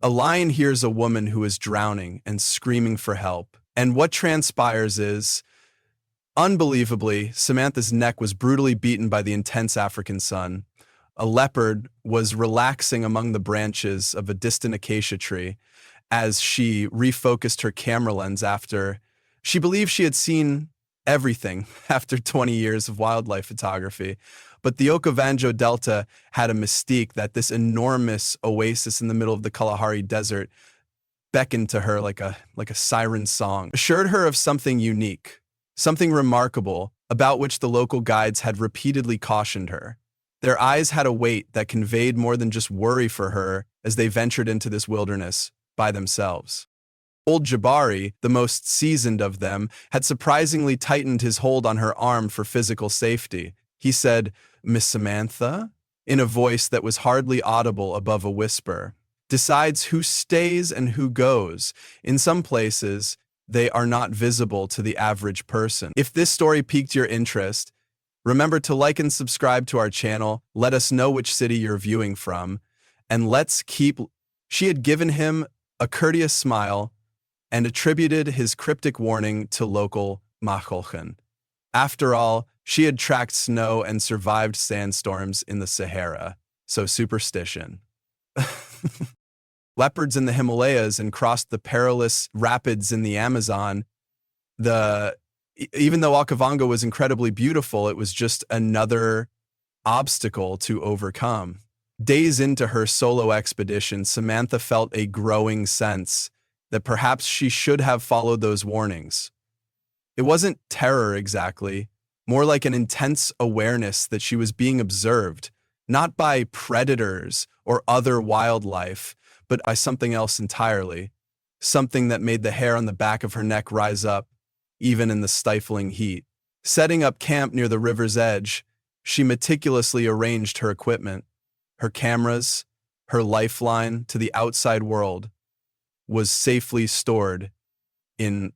A lion hears a woman who is drowning and screaming for help. And what transpires is, unbelievably, Samantha's neck was brutally beaten by the intense African sun. A leopard was relaxing among the branches of a distant acacia tree as she refocused her camera lens after she believed she had seen everything after 20 years of wildlife photography. But the Okavango Delta had a mystique that this enormous oasis in the middle of the Kalahari Desert beckoned to her like a siren song, assured her of something unique, something remarkable about which the local guides had repeatedly cautioned her. Their eyes had a weight that conveyed more than just worry for her as they ventured into this wilderness by themselves. Old Jabari, the most seasoned of them, had surprisingly tightened his hold on her arm for physical safety. He said, "Miss Samantha?" in a voice that was hardly audible above a whisper. Decides who stays and who goes. In some places, they are not visible to the average person. If this story piqued your interest, remember to like and subscribe to our channel. Let us know which city you're viewing from. And let's keep... She had given him a courteous smile and attributed his cryptic warning to local Macholchen. After all, she had tracked snow and survived sandstorms in the Sahara, so superstition. Leopards in the Himalayas and crossed the perilous rapids in the Amazon. Even though Okavango was incredibly beautiful, it was just another obstacle to overcome. Days into her solo expedition, Samantha felt a growing sense that perhaps she should have followed those warnings. It wasn't terror exactly, more like an intense awareness that she was being observed, not by predators or other wildlife, but by something else entirely, something that made the hair on the back of her neck rise up, even in the stifling heat. Setting up camp near the river's edge, she meticulously arranged her equipment. Her cameras, her lifeline to the outside world, was safely stored in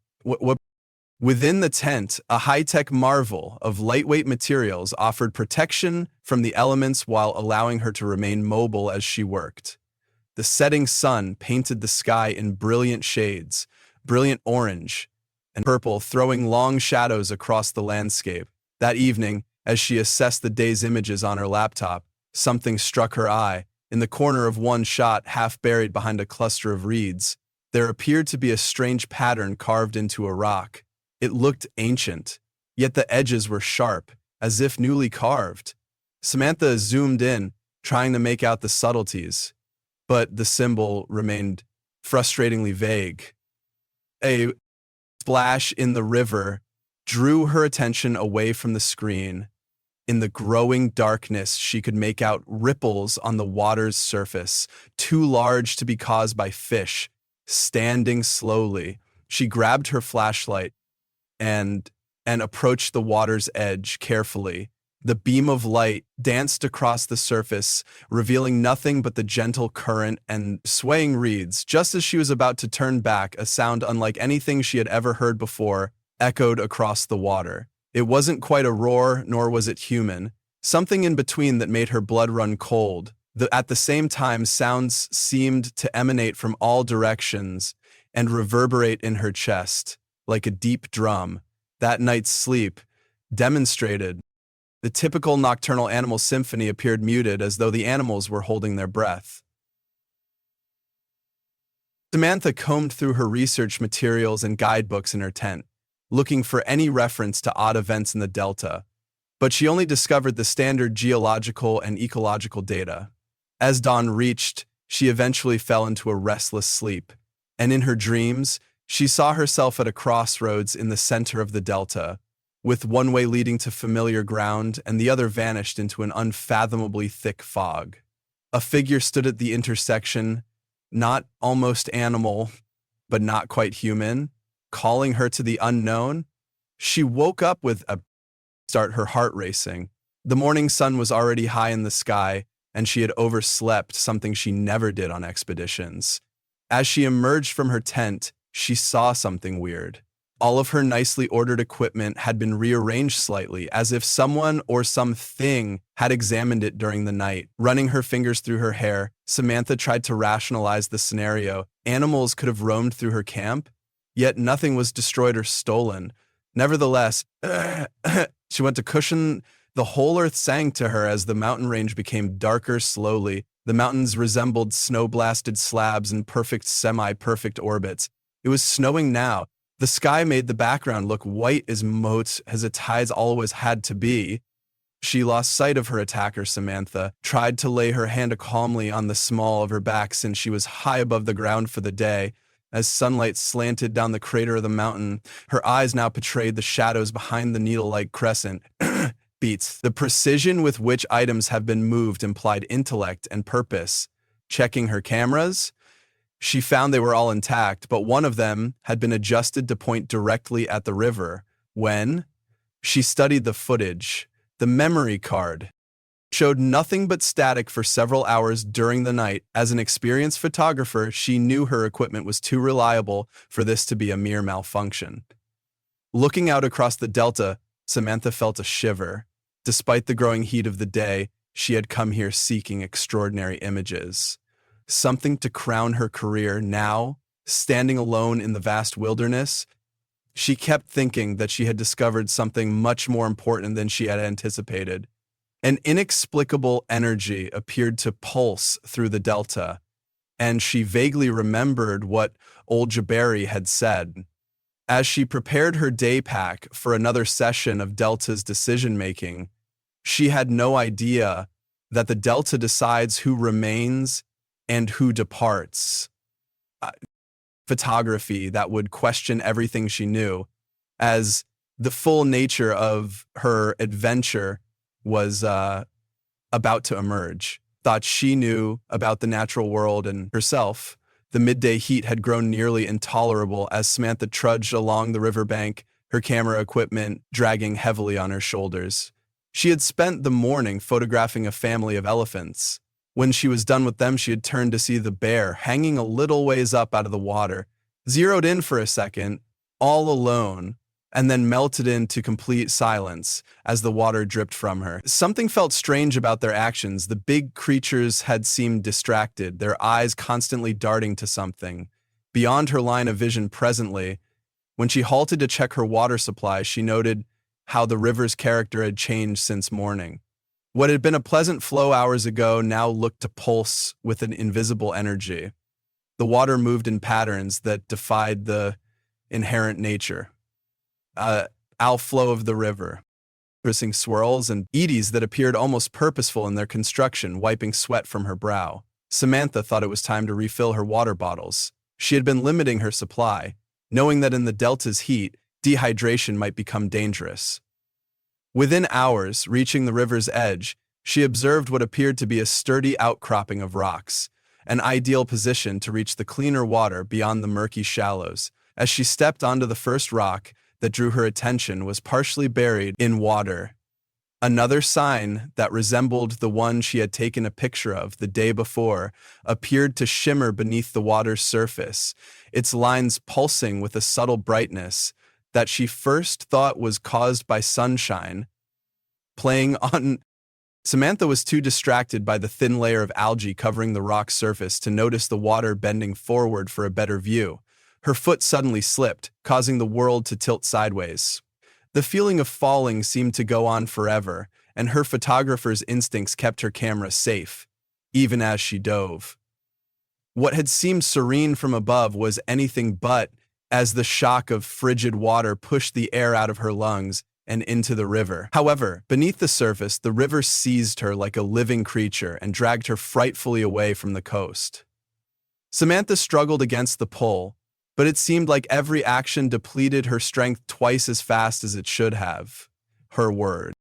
within the tent. A high-tech marvel of lightweight materials offered protection from the elements while allowing her to remain mobile as she worked. The setting sun painted the sky in brilliant shades, brilliant orange and purple, throwing long shadows across the landscape. That evening, as she assessed the day's images on her laptop, something struck her eye. In the corner of one shot, half buried behind a cluster of reeds, there appeared to be a strange pattern carved into a rock. It looked ancient, yet the edges were sharp, as if newly carved. Samantha zoomed in, trying to make out the subtleties, but the symbol remained frustratingly vague. A splash in the river drew her attention away from the screen. In the growing darkness, she could make out ripples on the water's surface, too large to be caused by fish. Standing slowly, she grabbed her flashlight and approached the water's edge carefully. The beam of light danced across the surface, revealing nothing but the gentle current and swaying reeds. Just as she was about to turn back, a sound unlike anything she had ever heard before echoed across the water. It wasn't quite a roar, nor was it human. Something in between that made her blood run cold. At the same time, sounds seemed to emanate from all directions and reverberate in her chest like a deep drum. That night's sleep demonstrated. The typical nocturnal animal symphony appeared muted, as though the animals were holding their breath. Samantha combed through her research materials and guidebooks in her tent, looking for any reference to odd events in the Delta, but she only discovered the standard geological and ecological data. As dawn reached, she eventually fell into a restless sleep, and in her dreams, she saw herself at a crossroads in the center of the Delta, with one way leading to familiar ground and the other vanished into an unfathomably thick fog. A figure stood at the intersection, not almost animal, but not quite human, calling her to the unknown. She woke up with a start, her heart racing. The morning sun was already high in the sky, and she had overslept, something she never did on expeditions. As she emerged from her tent, she saw something weird. All of her nicely ordered equipment had been rearranged slightly, as if someone or something had examined it during the night. Running her fingers through her hair, Samantha tried to rationalize the scenario. Animals could have roamed through her camp, yet nothing was destroyed or stolen. Nevertheless, she went to cushion. The whole earth sang to her as the mountain range became darker slowly. The mountains resembled snow-blasted slabs in perfect, semi-perfect orbits. It was snowing now. The sky made the background look white as motes, as its hides always had to be. She lost sight of her attacker. Samantha tried to lay her hand calmly on the small of her back since she was high above the ground for the day. As sunlight slanted down the crater of the mountain, her eyes now portrayed the shadows behind the needle-like crescent. Beats. The precision with which items have been moved implied intellect and purpose. Checking her cameras, she found they were all intact, but one of them had been adjusted to point directly at the river. When she studied the footage, the memory card showed nothing but static for several hours during the night. As an experienced photographer, she knew her equipment was too reliable for this to be a mere malfunction. Looking out across the delta, Samantha felt a shiver. Despite the growing heat of the day, she had come here seeking extraordinary images. Something to crown her career. Now, standing alone in the vast wilderness, she kept thinking that she had discovered something much more important than she had anticipated. An inexplicable energy appeared to pulse through the delta, and she vaguely remembered what old Jabari had said. As she prepared her day pack for another session of Delta's decision-making, she had no idea that the Delta decides who remains and who departs. Photography that would question everything she knew, as the full nature of her adventure was about to emerge. Thought she knew about the natural world and herself. The midday heat had grown nearly intolerable as Samantha trudged along the riverbank, her camera equipment dragging heavily on her shoulders. She had spent the morning photographing a family of elephants. When she was done with them, she had turned to see the bear hanging a little ways up out of the water, zeroed in for a second, all alone, and then melted into complete silence as the water dripped from her. Something felt strange about their actions. The big creatures had seemed distracted, their eyes constantly darting to something beyond her line of vision. Presently, when she halted to check her water supply, she noted how the river's character had changed since morning. What had been a pleasant flow hours ago now looked to pulse with an invisible energy. The water moved in patterns that defied the inherent nature. Outflow of the river, piercing swirls and eddies that appeared almost purposeful in their construction, wiping sweat from her brow. Samantha thought it was time to refill her water bottles. She had been limiting her supply, knowing that in the delta's heat, dehydration might become dangerous. Within hours, reaching the river's edge, she observed what appeared to be a sturdy outcropping of rocks, an ideal position to reach the cleaner water beyond the murky shallows. As she stepped onto the first rock that drew her attention was partially buried in water. Another sign that resembled the one she had taken a picture of the day before appeared to shimmer beneath the water's surface, its lines pulsing with a subtle brightness that she first thought was caused by sunshine playing on. Samantha was too distracted by the thin layer of algae covering the rock's surface to notice the water bending forward for a better view. Her foot suddenly slipped, causing the world to tilt sideways. The feeling of falling seemed to go on forever, and her photographer's instincts kept her camera safe, even as she dove. What had seemed serene from above was anything but, as the shock of frigid water pushed the air out of her lungs and into the river. However, beneath the surface, the river seized her like a living creature and dragged her frightfully away from the coast. Samantha struggled against the pull, but it seemed like every action depleted her strength twice as fast as it should have. Her word.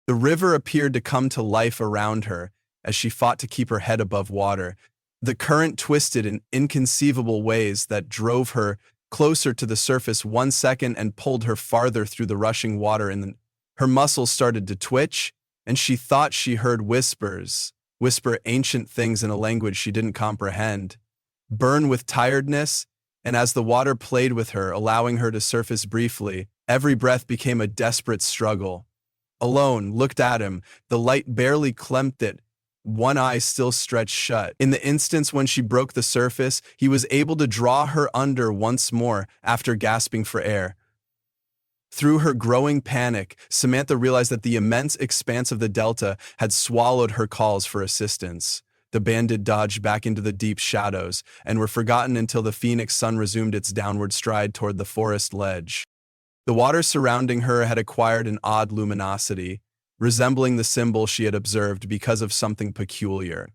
The river appeared to come to life around her as she fought to keep her head above water. The current twisted in inconceivable ways that drove her closer to the surface 1 second and pulled her farther through the rushing water. Her muscles started to twitch, and she thought she heard whisper ancient things in a language she didn't comprehend. Burn with tiredness, and as the water played with her, allowing her to surface briefly, every breath became a desperate struggle. Alone, looked at him, the light barely clamped it, one eye still stretched shut. In the instance when she broke the surface, he was able to draw her under once more after gasping for air. Through her growing panic, Samantha realized that the immense expanse of the delta had swallowed her calls for assistance. The bandit dodged back into the deep shadows and were forgotten until the phoenix sun resumed its downward stride toward the forest ledge. The water surrounding her had acquired an odd luminosity, resembling the symbol she had observed because of something peculiar.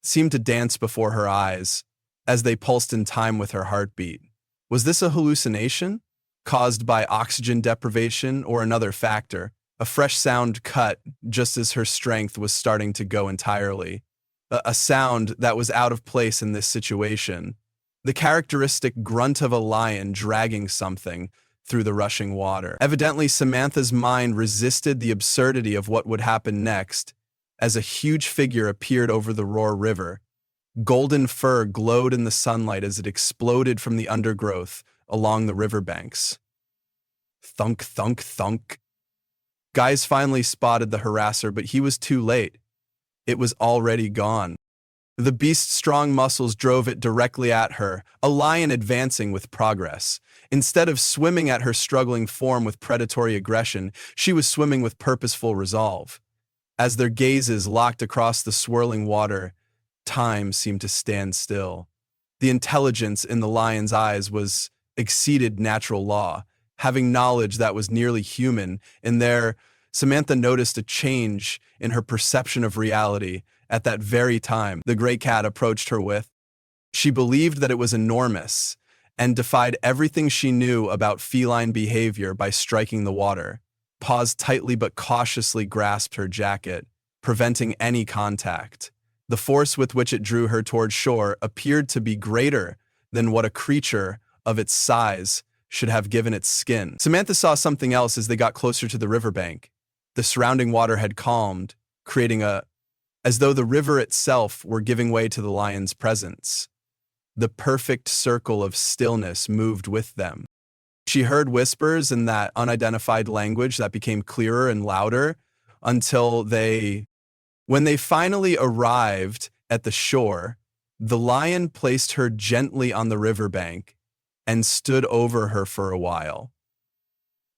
It seemed to dance before her eyes, as they pulsed in time with her heartbeat. Was this a hallucination, caused by oxygen deprivation or another factor? A fresh sound cut just as her strength was starting to go entirely. A sound that was out of place in this situation. The characteristic grunt of a lion dragging something through the rushing water. Evidently, Samantha's mind resisted the absurdity of what would happen next, as a huge figure appeared over the Roar River. Golden fur glowed in the sunlight as it exploded from the undergrowth along the riverbanks. Thunk, thunk, thunk. Guys finally spotted the harasser, but he was too late. It was already gone. The beast's strong muscles drove it directly at her, a lion advancing with progress. Instead of swimming at her struggling form with predatory aggression, she was swimming with purposeful resolve. As their gazes locked across the swirling water, time seemed to stand still. The intelligence in the lion's eyes was exceeded natural law. Having knowledge that was nearly human, in there, Samantha noticed a change in her perception of reality. At that very time, the gray cat approached her with. She believed that it was enormous and defied everything she knew about feline behavior by striking the water. Paws tightly but cautiously grasped her jacket, preventing any contact. The force with which it drew her toward shore appeared to be greater than what a creature of its size should have given its skin. Samantha saw something else as they got closer to the riverbank. The surrounding water had calmed, creating as though the river itself were giving way to the lion's presence. The perfect circle of stillness moved with them. She heard whispers in that unidentified language that became clearer and louder until when they finally arrived at the shore, the lion placed her gently on the riverbank and stood over her for a while.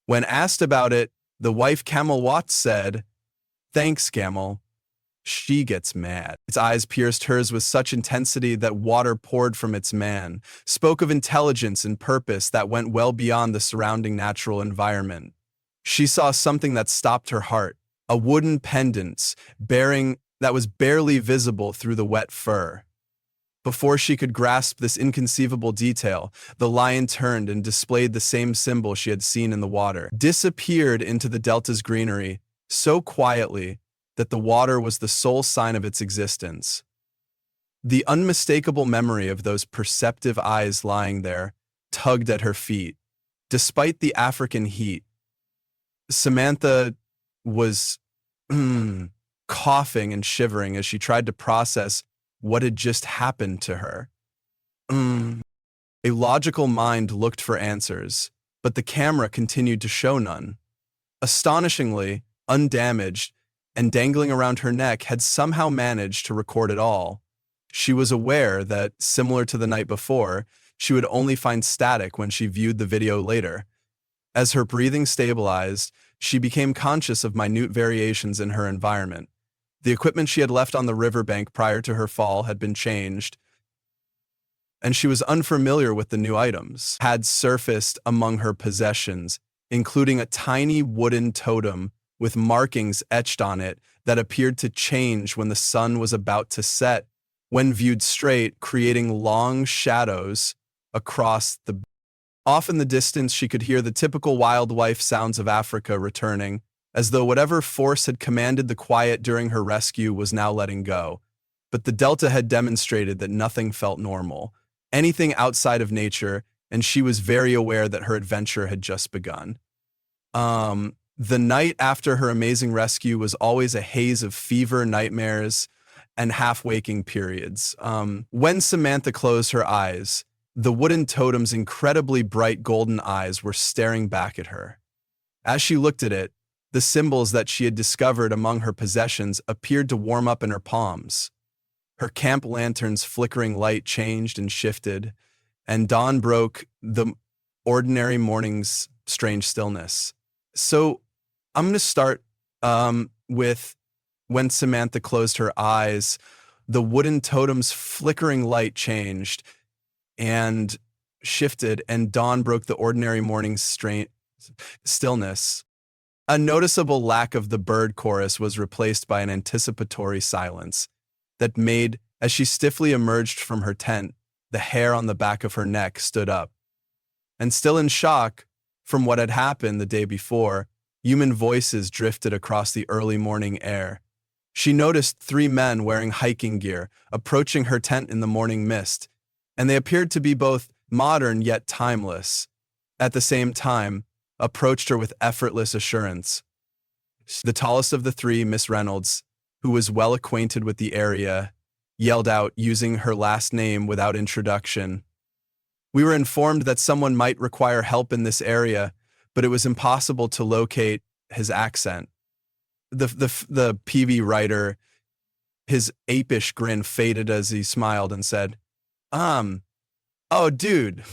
When asked about it, the wife Camel Watts said, "Thanks, Camel." She gets mad. Its eyes pierced hers with such intensity that water poured from its man, spoke of intelligence and purpose that went well beyond the surrounding natural environment. She saw something that stopped her heart, a wooden pendant that was barely visible through the wet fur. Before she could grasp this inconceivable detail, the lion turned and displayed the same symbol she had seen in the water, disappeared into the delta's greenery, so quietly that the water was the sole sign of its existence. The unmistakable memory of those perceptive eyes lying there tugged at her feet. Despite the African heat, Samantha was coughing and shivering as she tried to process what had just happened to her. A logical mind looked for answers, but the camera continued to show none. Astonishingly, undamaged, and dangling around her neck had somehow managed to record it all. She was aware that, similar to the night before, she would only find static when she viewed the video later. As her breathing stabilized, she became conscious of minute variations in her environment. The equipment she had left on the riverbank prior to her fall had been changed, and she was unfamiliar with the new items had surfaced among her possessions, including a tiny wooden totem with markings etched on it that appeared to change when the sun was about to set, when viewed straight, creating long shadows across the. Off in the distance, she could hear the typical wildlife sounds of Africa returning, as though whatever force had commanded the quiet during her rescue was now letting go. But the delta had demonstrated that nothing felt normal, anything outside of nature, and she was very aware that her adventure had just begun. The night after her amazing rescue was always a haze of fever, nightmares, and half-waking periods. When Samantha closed her eyes, The wooden totem's incredibly bright golden eyes were staring back at her. As she looked at it, the symbols that she had discovered among her possessions appeared to warm up in her palms. Her camp lantern's flickering light changed and shifted, and dawn broke the ordinary morning's strange stillness. So I'm going to start with when Samantha closed her eyes, the wooden totem's flickering light changed and shifted, and dawn broke the ordinary morning's strange stillness. A noticeable lack of the bird chorus was replaced by an anticipatory silence that made, as she stiffly emerged from her tent, the hair on the back of her neck stood up. And still in shock from what had happened the day before, human voices drifted across the early morning air. She noticed 3 men wearing hiking gear approaching her tent in the morning mist, and they appeared to be both modern yet timeless. At the same time, approached her with effortless assurance. The tallest of the 3, Miss Reynolds, who was well acquainted with the area, yelled out using her last name without introduction. "We were informed that someone might require help in this area, but it was impossible to locate his accent." The PV writer, his apish grin faded as he smiled and said, oh, dude."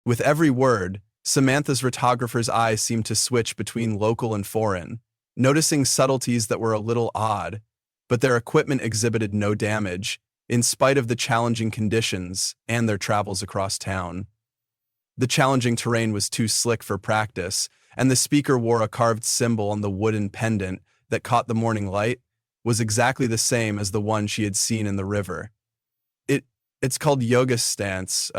With every word, Samantha's photographer's eyes seemed to switch between local and foreign, noticing subtleties that were a little odd, but their equipment exhibited no damage, in spite of the challenging conditions and their travels across town. The challenging terrain was too slick for practice, and the speaker wore a carved symbol on the wooden pendant that caught the morning light was exactly the same as the one she had seen in the river. It's called yoga stance.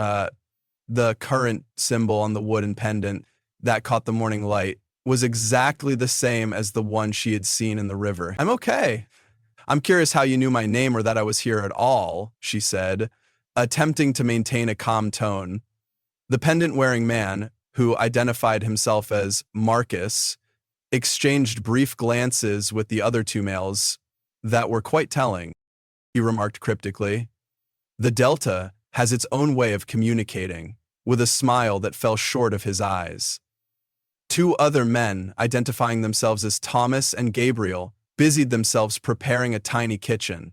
The current symbol on the wooden pendant that caught the morning light was exactly the same as the one she had seen in the river. "I'm okay. I'm curious how you knew my name or that I was here at all," she said, attempting to maintain a calm tone. The pendant-wearing man, who identified himself as Marcus, exchanged brief glances with the other 2 males that were quite telling. He remarked cryptically, "The Delta has its own way of communicating," with a smile that fell short of his eyes. 2 other men, identifying themselves as Thomas and Gabriel, busied themselves preparing a tiny kitchen.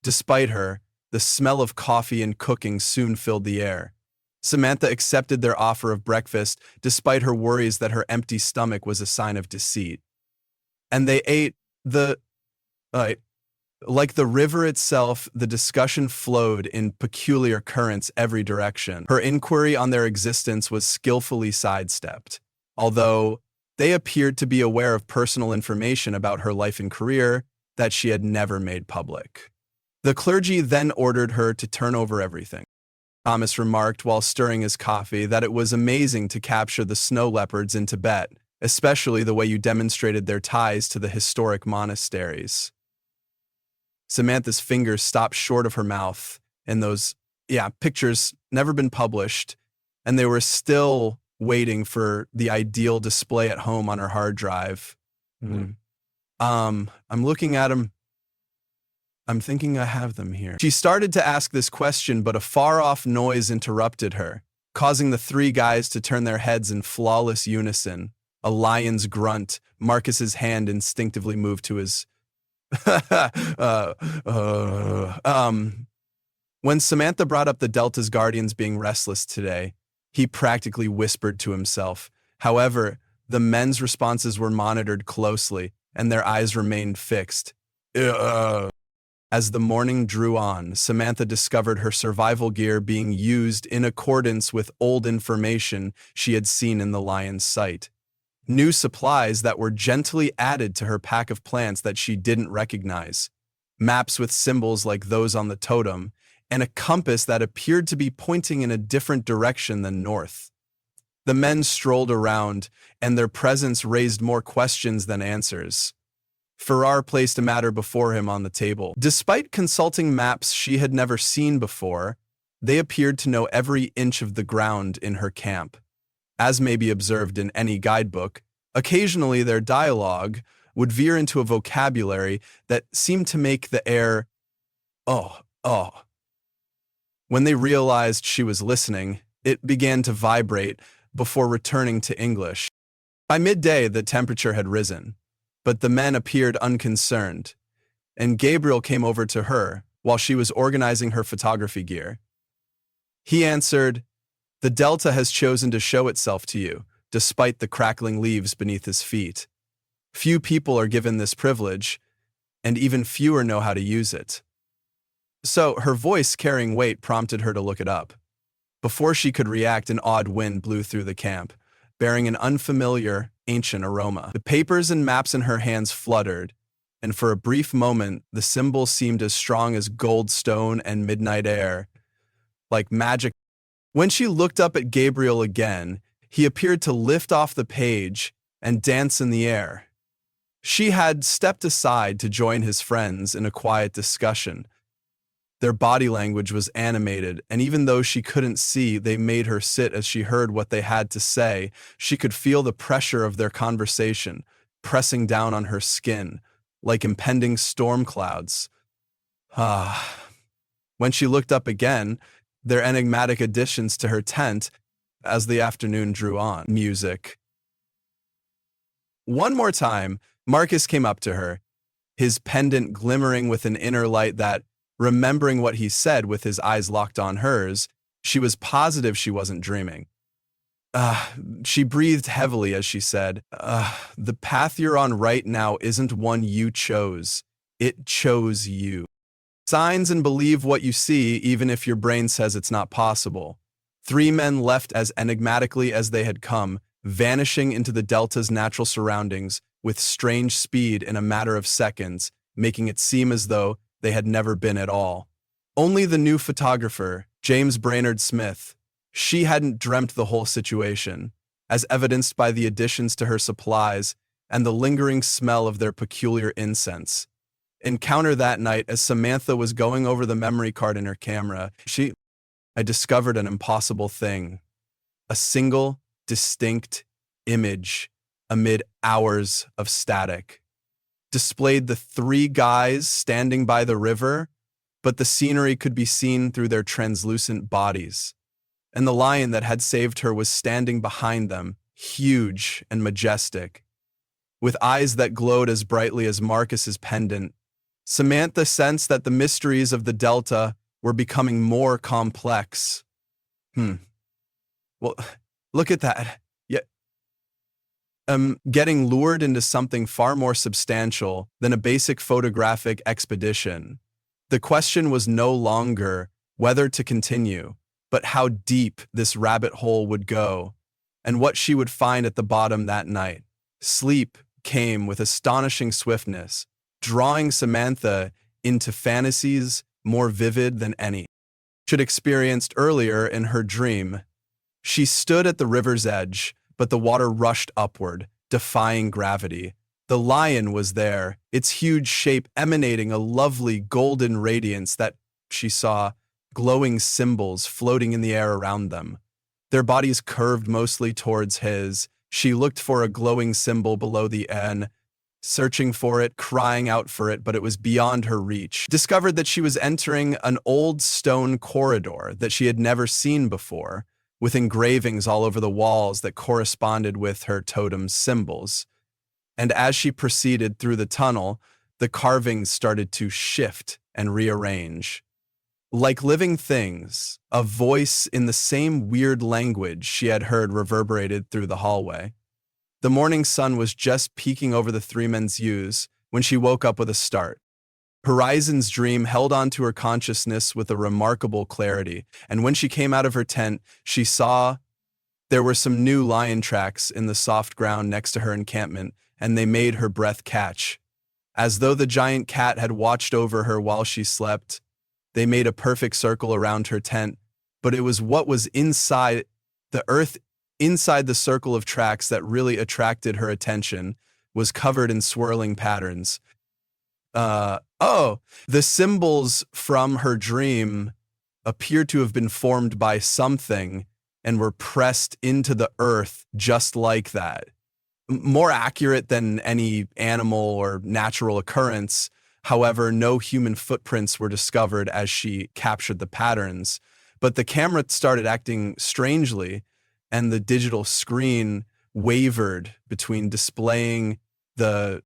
Despite her, the smell of coffee and cooking soon filled the air. Samantha accepted their offer of breakfast despite her worries that her empty stomach was a sign of deceit. And they ate like the river itself, the discussion flowed in peculiar currents every direction. Her inquiry on their existence was skillfully sidestepped, although they appeared to be aware of personal information about her life and career that she had never made public. The clergy then ordered her to turn over everything. Thomas remarked while stirring his coffee that it was amazing to capture the snow leopards in Tibet, especially the way you demonstrated their ties to the historic monasteries. Samantha's fingers stopped short of her mouth, and those, pictures never been published, and they were still waiting for the ideal display at home on her hard drive. I'm looking at them. I'm thinking I have them here. She started to ask this question, but a far-off noise interrupted her, causing the 3 guys to turn their heads in flawless unison. A lion's grunt, Marcus's hand instinctively moved to his When Samantha brought up the Delta's guardians being restless today, he practically whispered to himself. However, the men's responses were monitored closely, and their eyes remained fixed. As the morning drew on, Samantha discovered her survival gear being used in accordance with old information she had seen in the lion's site. New supplies that were gently added to her pack of plants that she didn't recognize, maps with symbols like those on the totem, and a compass that appeared to be pointing in a different direction than north. The men strolled around, and their presence raised more questions than answers. Farrar placed a matter before him on the table. Despite consulting maps she had never seen before, they appeared to know every inch of the ground in her camp. As may be observed in any guidebook, occasionally their dialogue would veer into a vocabulary that seemed to make the air, When they realized she was listening, it began to vibrate before returning to English. By midday, the temperature had risen, but the men appeared unconcerned, and Gabriel came over to her while she was organizing her photography gear. He answered, "The delta has chosen to show itself to you, despite the crackling leaves beneath his feet. Few people are given this privilege, and even fewer know how to use it." So her voice carrying weight prompted her to look it up. Before she could react, an odd wind blew through the camp, bearing an unfamiliar, ancient aroma. The papers and maps in her hands fluttered, and for a brief moment, the symbol seemed as strong as gold stone and midnight air, like magic. When she looked up at Gabriel again, he appeared to lift off the page and dance in the air. She had stepped aside to join his friends in a quiet discussion. Their body language was animated, and even though she couldn't see, they made her sit as she heard what they had to say. She could feel the pressure of their conversation, pressing down on her skin, like impending storm clouds. When she looked up again, their enigmatic additions to her tent as the afternoon drew on. Music. One more time, Marcus came up to her, his pendant glimmering with an inner light that, remembering what he said with his eyes locked on hers, she was positive she wasn't dreaming. She breathed heavily as she said, "The path you're on right now isn't one you chose. It chose you. Signs and believe what you see, even if your brain says it's not possible." 3 men left as enigmatically as they had come, vanishing into the delta's natural surroundings with strange speed in a matter of seconds, making it seem as though they had never been at all. Only the new photographer, James Brainerd Smith, she hadn't dreamt the whole situation, as evidenced by the additions to her supplies and the lingering smell of their peculiar incense. Encounter that night as Samantha was going over the memory card in her camera, I discovered an impossible thing. A single, distinct image amid hours of static displayed the 3 guys standing by the river, but the scenery could be seen through their translucent bodies. And the lion that had saved her was standing behind them, huge and majestic. With eyes that glowed as brightly as Marcus's pendant, Samantha sensed that the mysteries of the Delta were becoming more complex. Well, look at that. Getting lured into something far more substantial than a basic photographic expedition. The question was no longer whether to continue, but how deep this rabbit hole would go, and what she would find at the bottom that night. Sleep came with astonishing swiftness, drawing Samantha into fantasies more vivid than any she'd experienced earlier in her dream. She stood at the river's edge, but the water rushed upward, defying gravity. The lion was there, its huge shape emanating a lovely golden radiance that she saw glowing symbols floating in the air around them. Their bodies curved mostly towards his. She looked for a glowing symbol below the N, searching for it, crying out for it, but it was beyond her reach. Discovered that she was entering an old stone corridor that she had never seen before, with engravings all over the walls that corresponded with her totem's symbols. And as she proceeded through the tunnel, the carvings started to shift and rearrange. Like living things, a voice in the same weird language she had heard reverberated through the hallway. The morning sun was just peeking over the 3 men's views when she woke up with a start. Horizon's dream held on to her consciousness with a remarkable clarity, and when she came out of her tent, she saw there were some new lion tracks in the soft ground next to her encampment, and they made her breath catch. As though the giant cat had watched over her while she slept, they made a perfect circle around her tent, but it was what was inside the earth, inside the circle of tracks, that really attracted her attention, was covered in swirling patterns. The symbols from her dream appeared to have been formed by something and were pressed into the earth just like that. More accurate than any animal or natural occurrence. However, no human footprints were discovered as she captured the patterns. But the camera started acting strangely, and the digital screen wavered between displaying the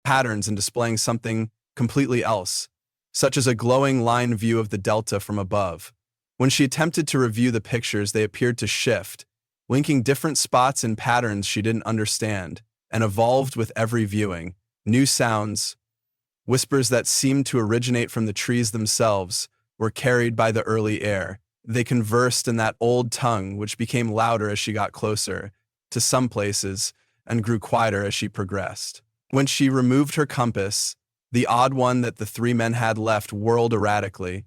patterns and displaying something completely else, such as a glowing line view of the delta from above. When she attempted to review the pictures, they appeared to shift, linking different spots and patterns she didn't understand, and evolved with every viewing. New sounds, whispers that seemed to originate from the trees themselves, were carried by the early air. They conversed in that old tongue, which became louder as she got closer to some places and grew quieter as she progressed. When she removed her compass, the odd one that the three men had left whirled erratically.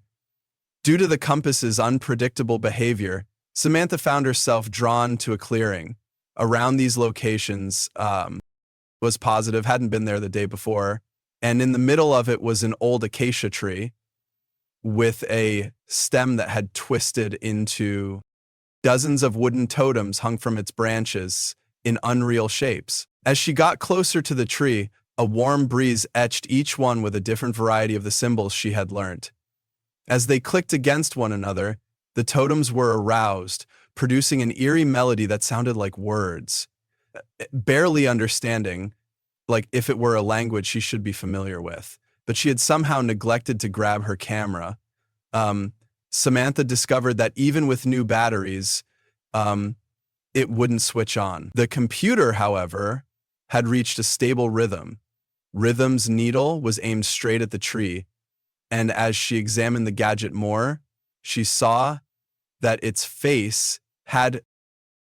Due to the compass's unpredictable behavior, Samantha found herself drawn to a clearing. Around these locations was positive, hadn't been there the day before, and in the middle of it was an old acacia tree with a stem that had twisted into dozens of wooden totems hung from its branches in unreal shapes. As she got closer to the tree, a warm breeze etched each one with a different variety of the symbols she had learnt. As they clicked against one another, the totems were aroused, producing an eerie melody that sounded like words. Barely understanding, like if it were a language she should be familiar with, but she had somehow neglected to grab her camera. Samantha discovered that even with new batteries, it wouldn't switch on. The computer, however, had reached a stable rhythm. Rhythm's needle was aimed straight at the tree, and as she examined the gadget more, she saw that its face had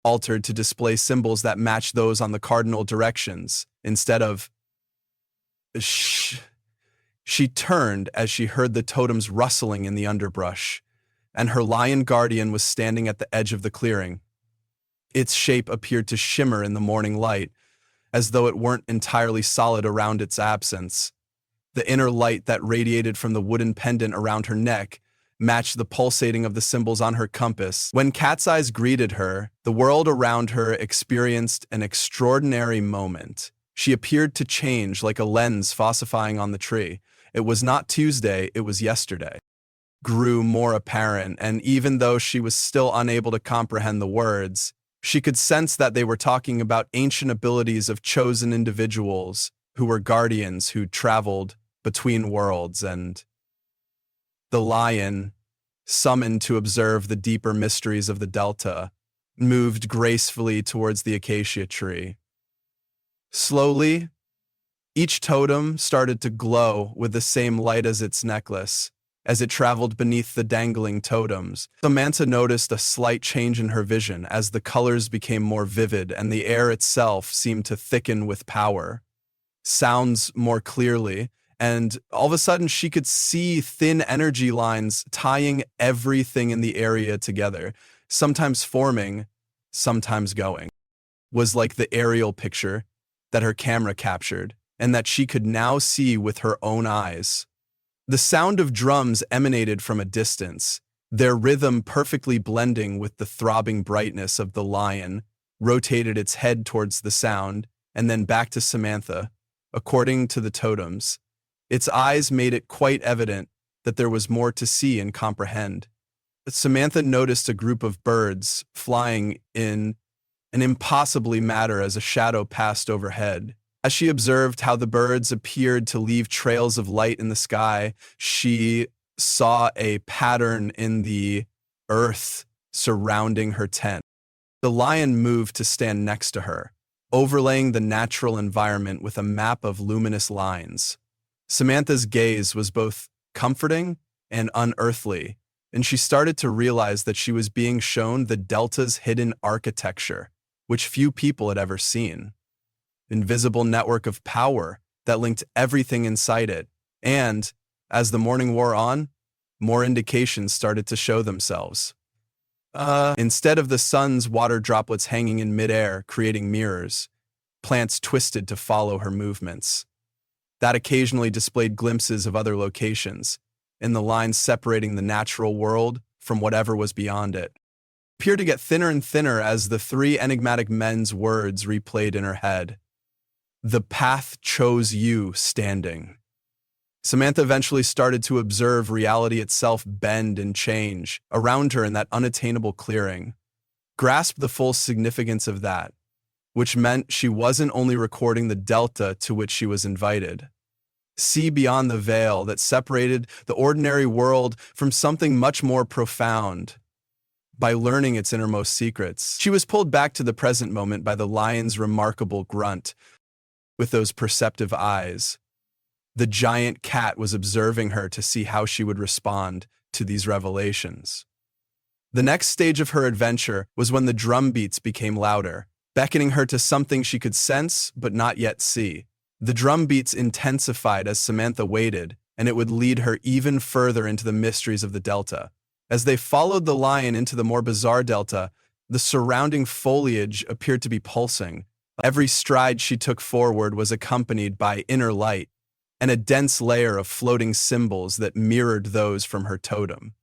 altered to display symbols that matched those on the cardinal directions. Instead of she turned as she heard the totems rustling in the underbrush, and her lion guardian was standing at the edge of the clearing. Its shape appeared to shimmer in the morning light, as though it weren't entirely solid around its absence. The inner light that radiated from the wooden pendant around her neck matched the pulsating of the symbols on her compass. When Cat's Eyes greeted her, the world around her experienced an extraordinary moment. She appeared to change like a lens falsifying on the tree. It was not Tuesday, it was yesterday. Grew more apparent, and even though she was still unable to comprehend the words, she could sense that they were talking about ancient abilities of chosen individuals who were guardians who traveled between worlds, and the lion, summoned to observe the deeper mysteries of the Delta, moved gracefully towards the acacia tree. Slowly, each totem started to glow with the same light as its necklace. As it traveled beneath the dangling totems, Samantha noticed a slight change in her vision as the colors became more vivid and the air itself seemed to thicken with power. Sounds more clearly, and all of a sudden she could see thin energy lines tying everything in the area together, sometimes forming, sometimes going. Was like the aerial picture that her camera captured, and that she could now see with her own eyes. The sound of drums emanated from a distance, their rhythm perfectly blending with the throbbing brightness of the lion, rotated its head towards the sound, and then back to Samantha. According to the totems, its eyes made it quite evident that there was more to see and comprehend. Samantha noticed a group of birds flying in an impossibly manner as a shadow passed overhead. As she observed how the birds appeared to leave trails of light in the sky, she saw a pattern in the earth surrounding her tent. The lion moved to stand next to her, overlaying the natural environment with a map of luminous lines. Samantha's gaze was both comforting and unearthly, and she started to realize that she was being shown the Delta's hidden architecture, which few people had ever seen. Invisible network of power that linked everything inside it. And, as the morning wore on, more indications started to show themselves. Instead of the sun's water droplets hanging in midair, creating mirrors, plants twisted to follow her movements. That occasionally displayed glimpses of other locations, in the lines separating the natural world from whatever was beyond it. Appeared to get thinner and thinner as the three enigmatic men's words replayed in her head. The path chose you standing. Samantha eventually started to observe reality itself bend and change around her in that unattainable clearing. Grasped the full significance of that, which meant she wasn't only recording the delta to which she was invited. See beyond the veil that separated the ordinary world from something much more profound. By learning its innermost secrets, she was pulled back to the present moment by the lion's remarkable grunt. With those perceptive eyes, the giant cat was observing her to see how she would respond to these revelations. The next stage of her adventure was when the drum beats became louder, beckoning her to something she could sense but not yet see. The drum beats intensified as Samantha waited, and it would lead her even further into the mysteries of the delta. As they followed the lion into the more bizarre delta, the surrounding foliage appeared to be pulsing. Every stride she took forward was accompanied by inner light and a dense layer of floating symbols that mirrored those from her totem.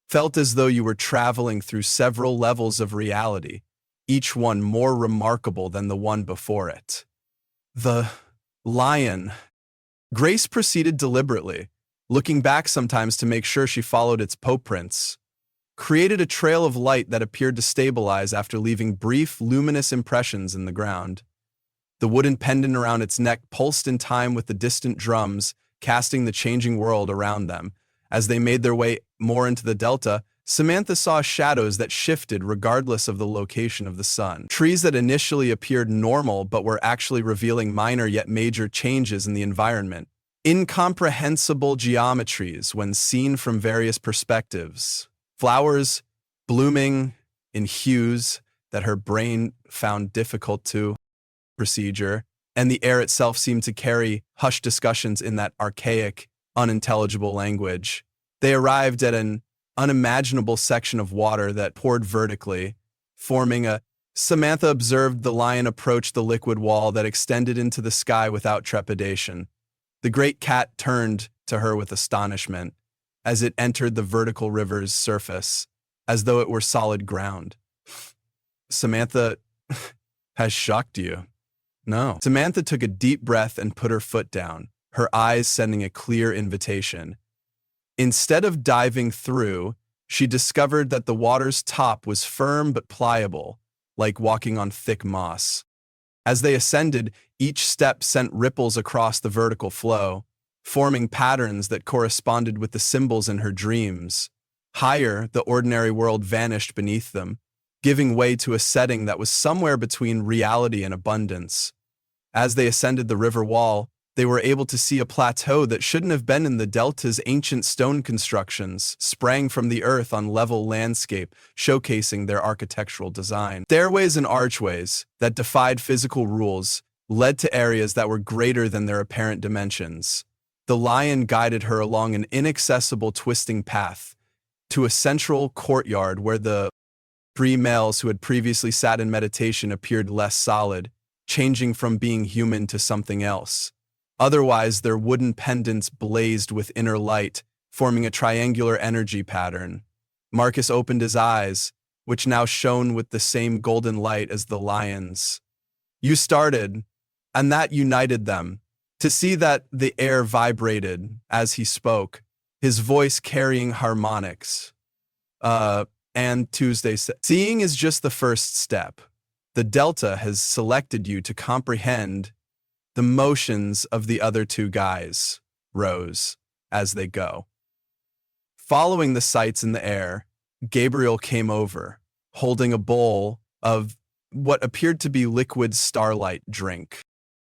Felt as though you were traveling through several levels of reality, each one more remarkable than the one before it. The lion. Grace proceeded deliberately, looking back sometimes to make sure she followed its paw prints, created a trail of light that appeared to stabilize after leaving brief, luminous impressions in the ground. The wooden pendant around its neck pulsed in time with the distant drums, casting the changing world around them. As they made their way more into the delta, Samantha saw shadows that shifted regardless of the location of the sun. Trees that initially appeared normal but were actually revealing minor yet major changes in the environment. Incomprehensible geometries when seen from various perspectives. Flowers blooming in hues that her brain found difficult to procedure, and the air itself seemed to carry hushed discussions in that archaic, unintelligible language. They arrived at an unimaginable section of water that poured vertically, forming a... Samantha observed the lion approach the liquid wall that extended into the sky without trepidation. The great cat turned to her with astonishment as it entered the vertical river's surface, as though it were solid ground. Samantha has shocked you. No. Samantha took a deep breath and put her foot down, her eyes sending a clear invitation. Instead of diving through, she discovered that the water's top was firm but pliable, like walking on thick moss. As they ascended, each step sent ripples across the vertical flow, forming patterns that corresponded with the symbols in her dreams. Higher, the ordinary world vanished beneath them, giving way to a setting that was somewhere between reality and abundance. As they ascended the river wall, they were able to see a plateau that shouldn't have been in the delta's ancient stone constructions, sprang from the earth on level landscape, showcasing their architectural design. Stairways and archways that defied physical rules led to areas that were greater than their apparent dimensions. The lion guided her along an inaccessible twisting path to a central courtyard where the three males who had previously sat in meditation appeared less solid, changing from being human to something else. Otherwise, their wooden pendants blazed with inner light, forming a triangular energy pattern. Marcus opened his eyes, which now shone with the same golden light as the lion's. You started, and that united them. To see that the air vibrated as he spoke, his voice carrying harmonics. And Tuesday said, seeing is just the first step. The Delta has selected you to comprehend the motions of the other two guys, Rose, as they go. Following the sights in the air, Gabriel came over, holding a bowl of what appeared to be liquid starlight drink.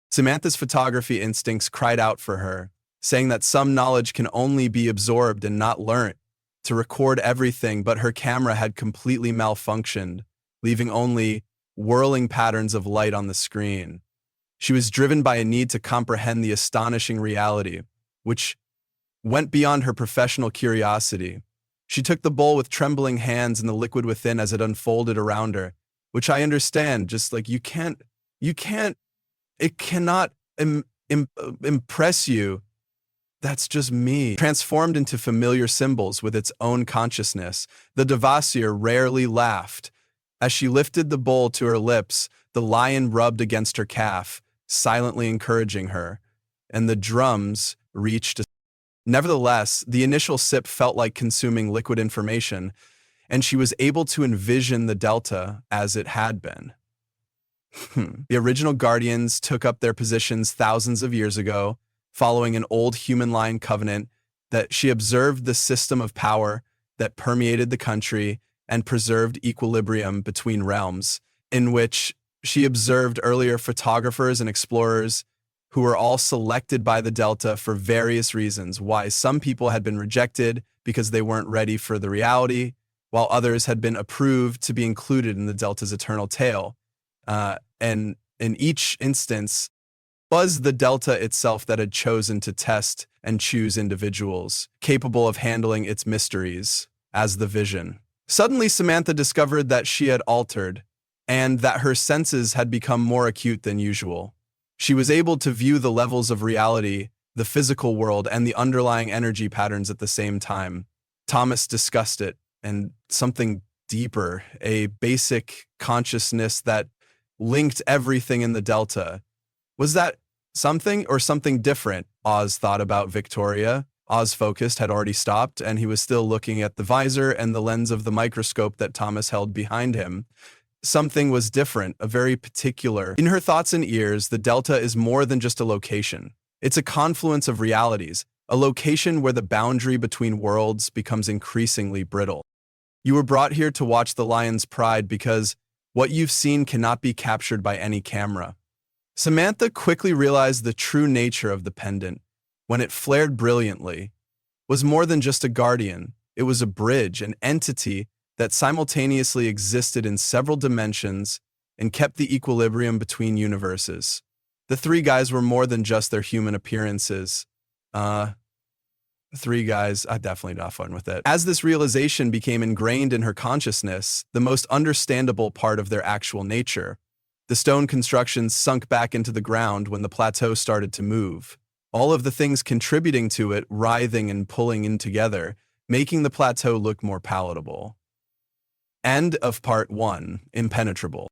Samantha's photography instincts cried out for her, saying that some knowledge can only be absorbed and not learnt, to record everything, but her camera had completely malfunctioned, leaving only whirling patterns of light on the screen. She was driven by a need to comprehend the astonishing reality, which went beyond her professional curiosity. She took the bowl with trembling hands and the liquid within as it unfolded around her, which I understand, just like it cannot impress you. That's just me. Transformed into familiar symbols with its own consciousness, the Devasseer rarely laughed. As she lifted the bowl to her lips, the lion rubbed against her calf, silently encouraging her, and the drums reached. Nevertheless, the initial sip felt like consuming liquid information, and she was able to envision the Delta as it had been. The original Guardians took up their positions thousands of years ago, following an old human line covenant that she observed the system of power that permeated the country and preserved equilibrium between realms, in which she observed earlier photographers and explorers who were all selected by the Delta for various reasons, why some people had been rejected because they weren't ready for the reality, while others had been approved to be included in the Delta's eternal tale. And in each instance, was the Delta itself that had chosen to test and choose individuals capable of handling its mysteries as the vision. Suddenly, Samantha discovered that she had altered and that her senses had become more acute than usual. She was able to view the levels of reality, the physical world, and the underlying energy patterns at the same time. Thomas discussed it, and something deeper, a basic consciousness that linked everything in the Delta. Was that something or something different? Oz thought about Victoria. Oz focused had already stopped, and he was still looking at the visor and the lens of the microscope that Thomas held behind him. Something was different, a very particular. In her thoughts and ears, the Delta is more than just a location. It's a confluence of realities, a location where the boundary between worlds becomes increasingly brittle. You were brought here to watch the lion's pride because what you've seen cannot be captured by any camera. Samantha quickly realized the true nature of the pendant. When it flared brilliantly, was more than just a guardian. It was a bridge, an entity that simultaneously existed in several dimensions and kept the equilibrium between universes. The three guys were more than just their human appearances. Three guys, I definitely not fun with it. As this realization became ingrained in her consciousness, the most understandable part of their actual nature, the stone constructions sunk back into the ground when the plateau started to move. All of the things contributing to it writhing and pulling in together, making the plateau look more palatable. End of part 1, Impenetrable.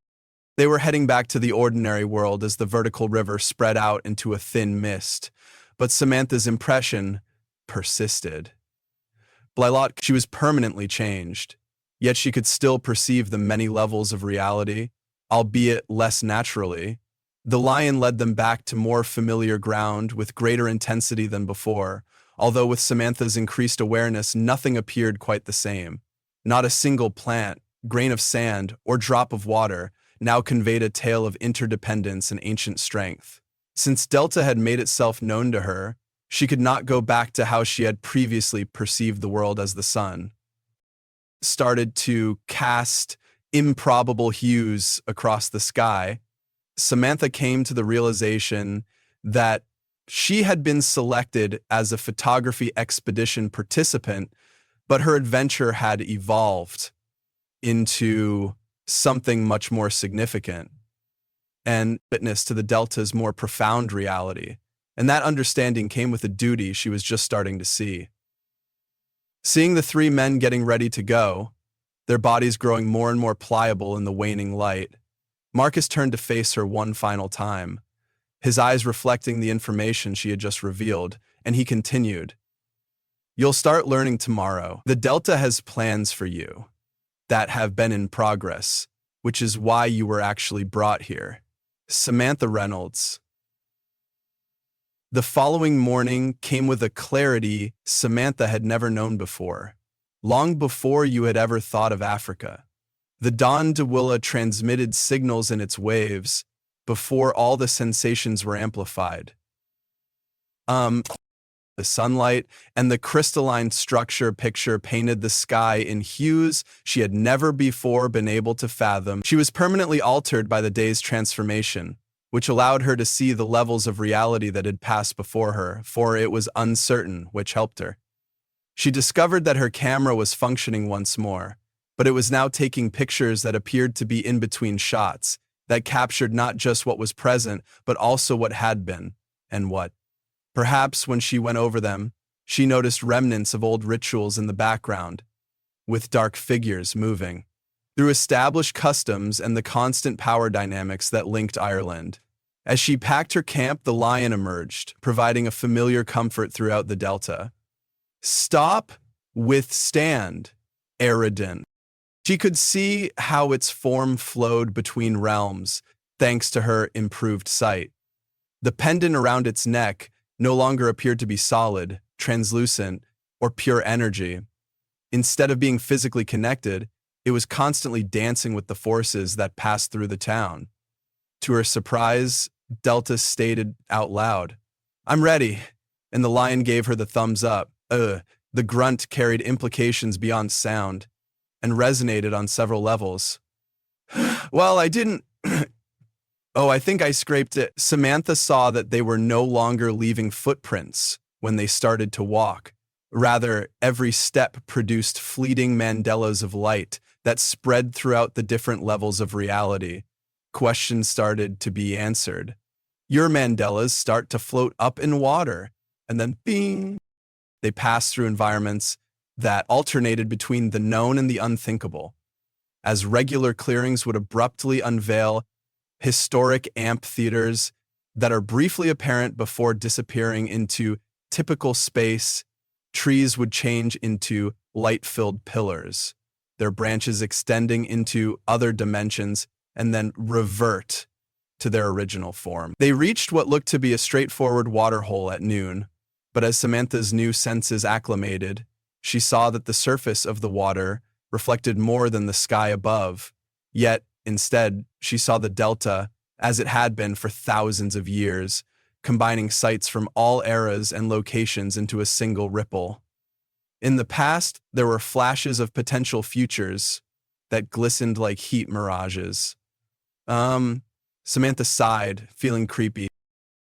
They were heading back to the ordinary world as the vertical river spread out into a thin mist, but Samantha's impression persisted. Blylock, she was permanently changed, yet she could still perceive the many levels of reality, albeit less naturally. The lion led them back to more familiar ground with greater intensity than before, although with Samantha's increased awareness, nothing appeared quite the same. Not a single plant, grain of sand, or drop of water now conveyed a tale of interdependence and ancient strength. Since Delta had made itself known to her, she could not go back to how she had previously perceived the world as the sun started to cast improbable hues across the sky. Samantha came to the realization that she had been selected as a photography expedition participant, but her adventure had evolved into something much more significant and witness to the Delta's more profound reality. And that understanding came with a duty she was just starting to see. Seeing the three men getting ready to go, their bodies growing more and more pliable in the waning light, Marcus turned to face her one final time, his eyes reflecting the information she had just revealed, and he continued, "You'll start learning tomorrow. The Delta has plans for you that have been in progress, which is why you were actually brought here." Samantha Reynolds. The following morning came with a clarity Samantha had never known before. Long before you had ever thought of Africa, the Don DeWilla transmitted signals in its waves before all the sensations were amplified. The sunlight and the crystalline structure picture painted the sky in hues she had never before been able to fathom. She was permanently altered by the day's transformation, which allowed her to see the levels of reality that had passed before her, for it was uncertain, which helped her. She discovered that her camera was functioning once more, but it was now taking pictures that appeared to be in between shots, that captured not just what was present, but also what had been, and what. Perhaps when she went over them, she noticed remnants of old rituals in the background, with dark figures moving. Through established customs and the constant power dynamics that linked Ireland, As she packed her camp, the lion emerged, providing a familiar comfort throughout the delta. Stop, withstand, Eridan. She could see how its form flowed between realms, thanks to her improved sight. The pendant around its neck no longer appeared to be solid, translucent, or pure energy. Instead of being physically connected, it was constantly dancing with the forces that passed through the town. To her surprise, Delta stated out loud, "I'm ready," and the lion gave her the thumbs up. The grunt carried implications beyond sound and resonated on several levels. "Well, I didn't... Oh, I think I scraped it." Samantha saw that they were no longer leaving footprints when they started to walk. Rather, every step produced fleeting mandalas of light that spread throughout the different levels of reality. Questions started to be answered. Your mandalas start to float up in water, and then bing! They pass through environments that alternated between the known and the unthinkable. As regular clearings would abruptly unveil historic amphitheaters that are briefly apparent before disappearing into typical space, trees would change into light-filled pillars, their branches extending into other dimensions and then revert to their original form. They reached what looked to be a straightforward waterhole at noon, but as Samantha's new senses acclimated, she saw that the surface of the water reflected more than the sky above. Yet, instead, she saw the delta as it had been for thousands of years, combining sights from all eras and locations into a single ripple. In the past, there were flashes of potential futures that glistened like heat mirages. Samantha sighed, feeling creepy.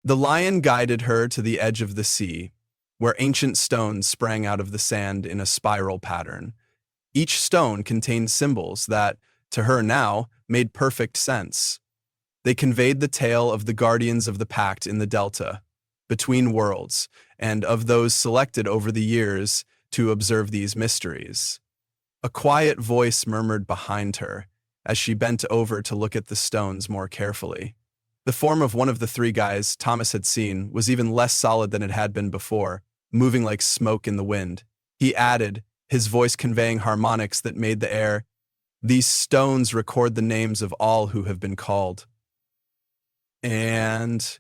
The lion guided her to the edge of the sea, where ancient stones sprang out of the sand in a spiral pattern. Each stone contained symbols that, to her now, made perfect sense. They conveyed the tale of the guardians of the pact in the Delta, between worlds, and of those selected over the years to observe these mysteries. A quiet voice murmured behind her as she bent over to look at the stones more carefully. The form of one of the three guys Thomas had seen was even less solid than it had been before, moving like smoke in the wind. He added, his voice conveying harmonics that made the air, "These stones record the names of all who have been called." And,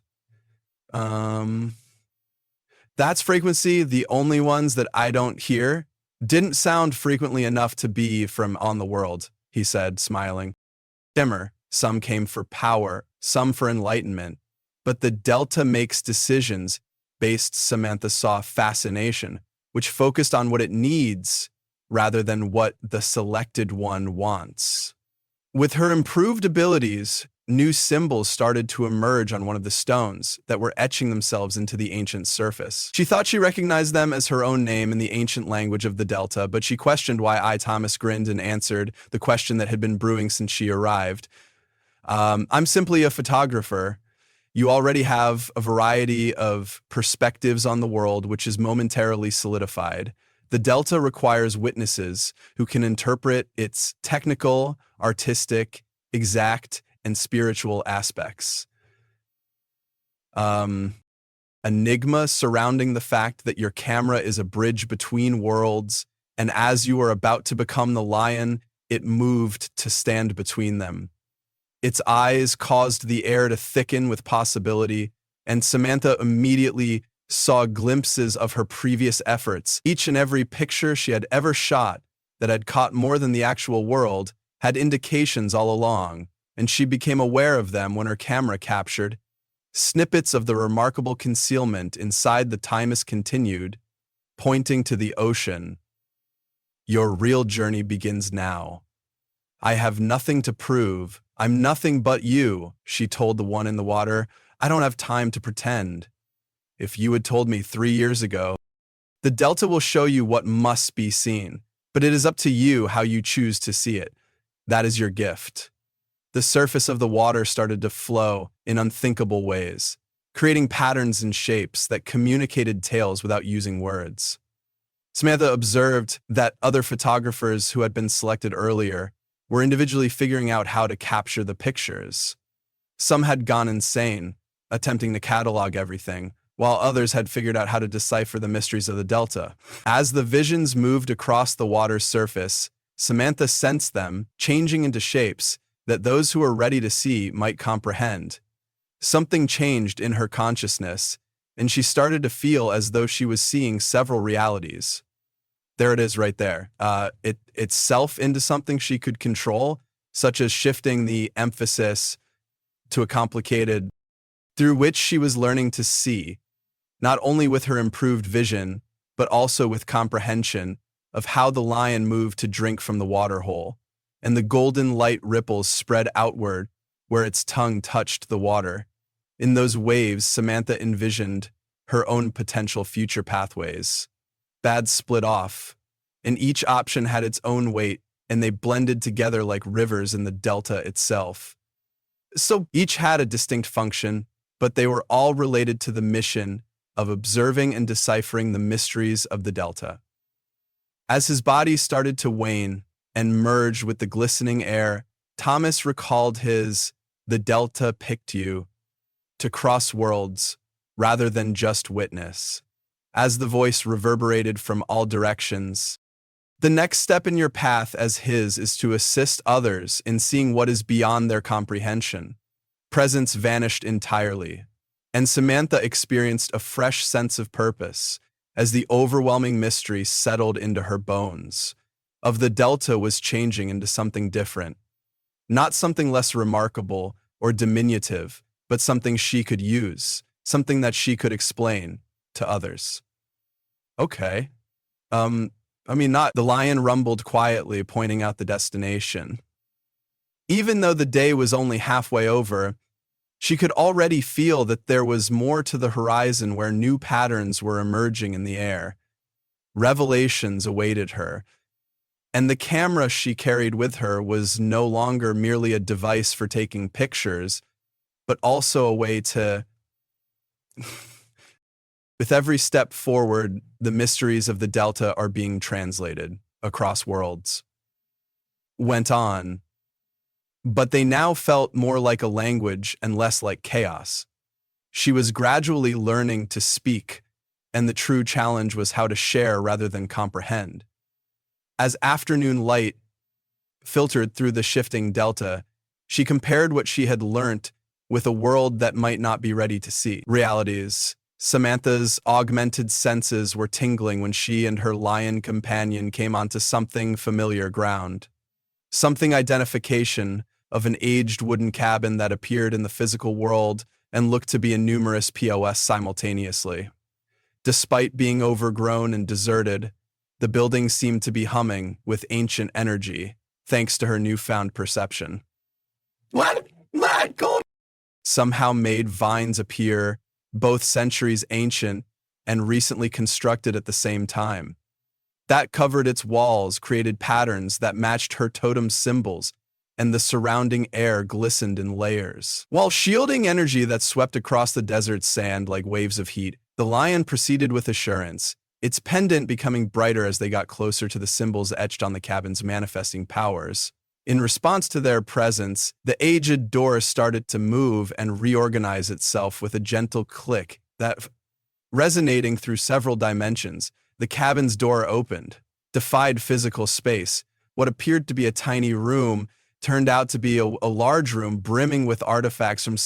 that's frequency, the only ones that I don't hear. Didn't sound frequently enough to be from on the world, he said, smiling. Shimmer, some came for power, some for enlightenment. But the Delta makes decisions based, Samantha saw fascination, which focused on what it needs rather than what the selected one wants. With her improved abilities, new symbols started to emerge on one of the stones that were etching themselves into the ancient surface. She thought she recognized them as her own name in the ancient language of the Delta, but she questioned why Thomas grinned and answered the question that had been brewing since she arrived. I'm simply a photographer. You already have a variety of perspectives on the world, which is momentarily solidified. The Delta requires witnesses who can interpret its technical, artistic, exact, and spiritual aspects. Enigma surrounding the fact that your camera is a bridge between worlds, and as you are about to become the lion, it moved to stand between them. Its eyes caused the air to thicken with possibility, and Samantha immediately saw glimpses of her previous efforts. Each and every picture she had ever shot that had caught more than the actual world had indications all along, and she became aware of them when her camera captured snippets of the remarkable concealment inside the Timus continued, pointing to the ocean. Your real journey begins now. I have nothing to prove. I'm nothing but you, she told the one in the water. I don't have time to pretend. If you had told me 3 years ago, the Delta will show you what must be seen, but it is up to you how you choose to see it. That is your gift. The surface of the water started to flow in unthinkable ways, creating patterns and shapes that communicated tales without using words. Samantha observed that other photographers who had been selected earlier were individually figuring out how to capture the pictures. Some had gone insane, attempting to catalog everything, while others had figured out how to decipher the mysteries of the Delta. As the visions moved across the water's surface, Samantha sensed them changing into shapes that those who were ready to see might comprehend. Something changed in her consciousness, and she started to feel as though she was seeing several realities. There it is right there. It itself into something she could control, such as shifting the emphasis to a complicated through which she was learning to see, not only with her improved vision, but also with comprehension of how the lion moved to drink from the water hole, and the golden light ripples spread outward where its tongue touched the water. In those waves, Samantha envisioned her own potential future pathways. Paths split off, and each option had its own weight, and they blended together like rivers in the delta itself. So each had a distinct function, but they were all related to the mission of observing and deciphering the mysteries of the delta. As his body started to wane and merge with the glistening air, Thomas recalled "The delta picked you to cross worlds rather than just witness." As the voice reverberated from all directions, "The next step in your path as his is to assist others in seeing what is beyond their comprehension." Presence vanished entirely, and Samantha experienced a fresh sense of purpose as the overwhelming mystery settled into her bones. Of the delta was changing into something different, not something less remarkable or diminutive, but something she could use, something that she could explain to others. Okay. Not the lion rumbled quietly, pointing out the destination. Even though the day was only halfway over, she could already feel that there was more to the horizon where new patterns were emerging in the air. Revelations awaited her, and the camera she carried with her was no longer merely a device for taking pictures, but also a way to... With every step forward, the mysteries of the Delta are being translated across worlds. Went on, but they now felt more like a language and less like chaos. She was gradually learning to speak, and the true challenge was how to share rather than comprehend. As afternoon light filtered through the shifting delta, she compared what she had learnt with a world that might not be ready to see realities. Samantha's augmented senses were tingling when she and her lion companion came onto something familiar ground. Something identification of an aged wooden cabin that appeared in the physical world and looked to be a numerous POS simultaneously. Despite being overgrown and deserted, the building seemed to be humming with ancient energy, thanks to her newfound perception. Somehow made vines appear, both centuries ancient and recently constructed at the same time. That covered its walls, created patterns that matched her totem symbols, and the surrounding air glistened in layers. While shielding energy that swept across the desert's sand like waves of heat, the lion proceeded with assurance, its pendant becoming brighter as they got closer to the symbols etched on the cabin's manifesting powers. In response to their presence, the aged door started to move and reorganize itself with a gentle click that, resonating through several dimensions, the cabin's door opened, defied physical space. What appeared to be a tiny room turned out to be a large room brimming with artifacts from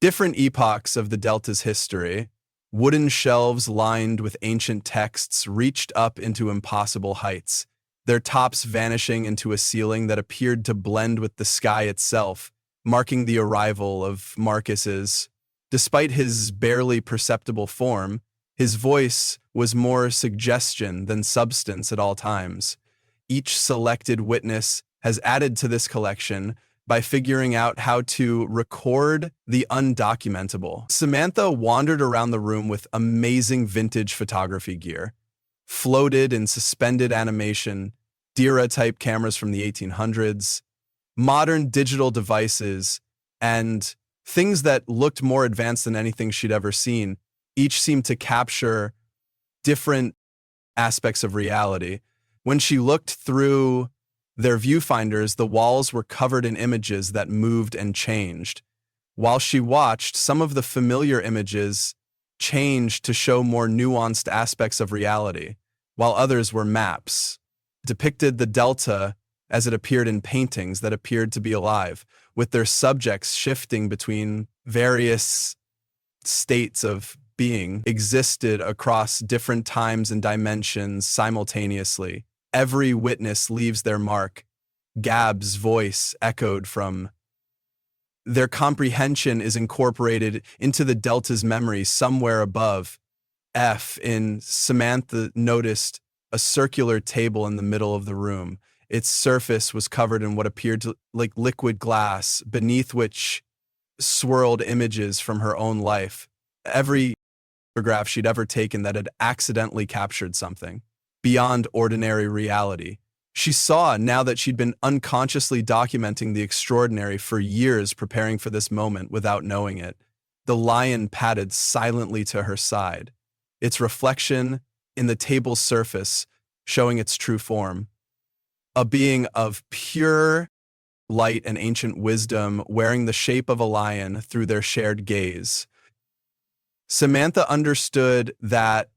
different epochs of the Delta's history. Wooden shelves lined with ancient texts reached up into impossible heights, their tops vanishing into a ceiling that appeared to blend with the sky itself, marking the arrival of Marcus's. Despite his barely perceptible form, his voice was more suggestion than substance at all times. Each selected witness has added to this collection by figuring out how to record the undocumentable. Samantha wandered around the room with amazing vintage photography gear, floated in suspended animation, Dira-type cameras from the 1800s, modern digital devices, and things that looked more advanced than anything she'd ever seen. Each seemed to capture different aspects of reality. When she looked through their viewfinders, the walls were covered in images that moved and changed. While she watched, some of the familiar images changed to show more nuanced aspects of reality, while others were maps, depicted the delta as it appeared in paintings that appeared to be alive, with their subjects shifting between various states of being existed across different times and dimensions simultaneously. Every witness leaves their mark. Gab's voice echoed from their comprehension is incorporated into the delta's memory somewhere above. Samantha noticed a circular table in the middle of the room. Its surface was covered in what appeared like liquid glass, beneath which swirled images from her own life. Every photograph she'd ever taken that had accidentally captured something beyond ordinary reality. She saw, now that she'd been unconsciously documenting the extraordinary for years, preparing for this moment without knowing it. The lion padded silently to her side, its reflection in the table's surface showing its true form. A being of pure light and ancient wisdom, wearing the shape of a lion through their shared gaze. Samantha understood that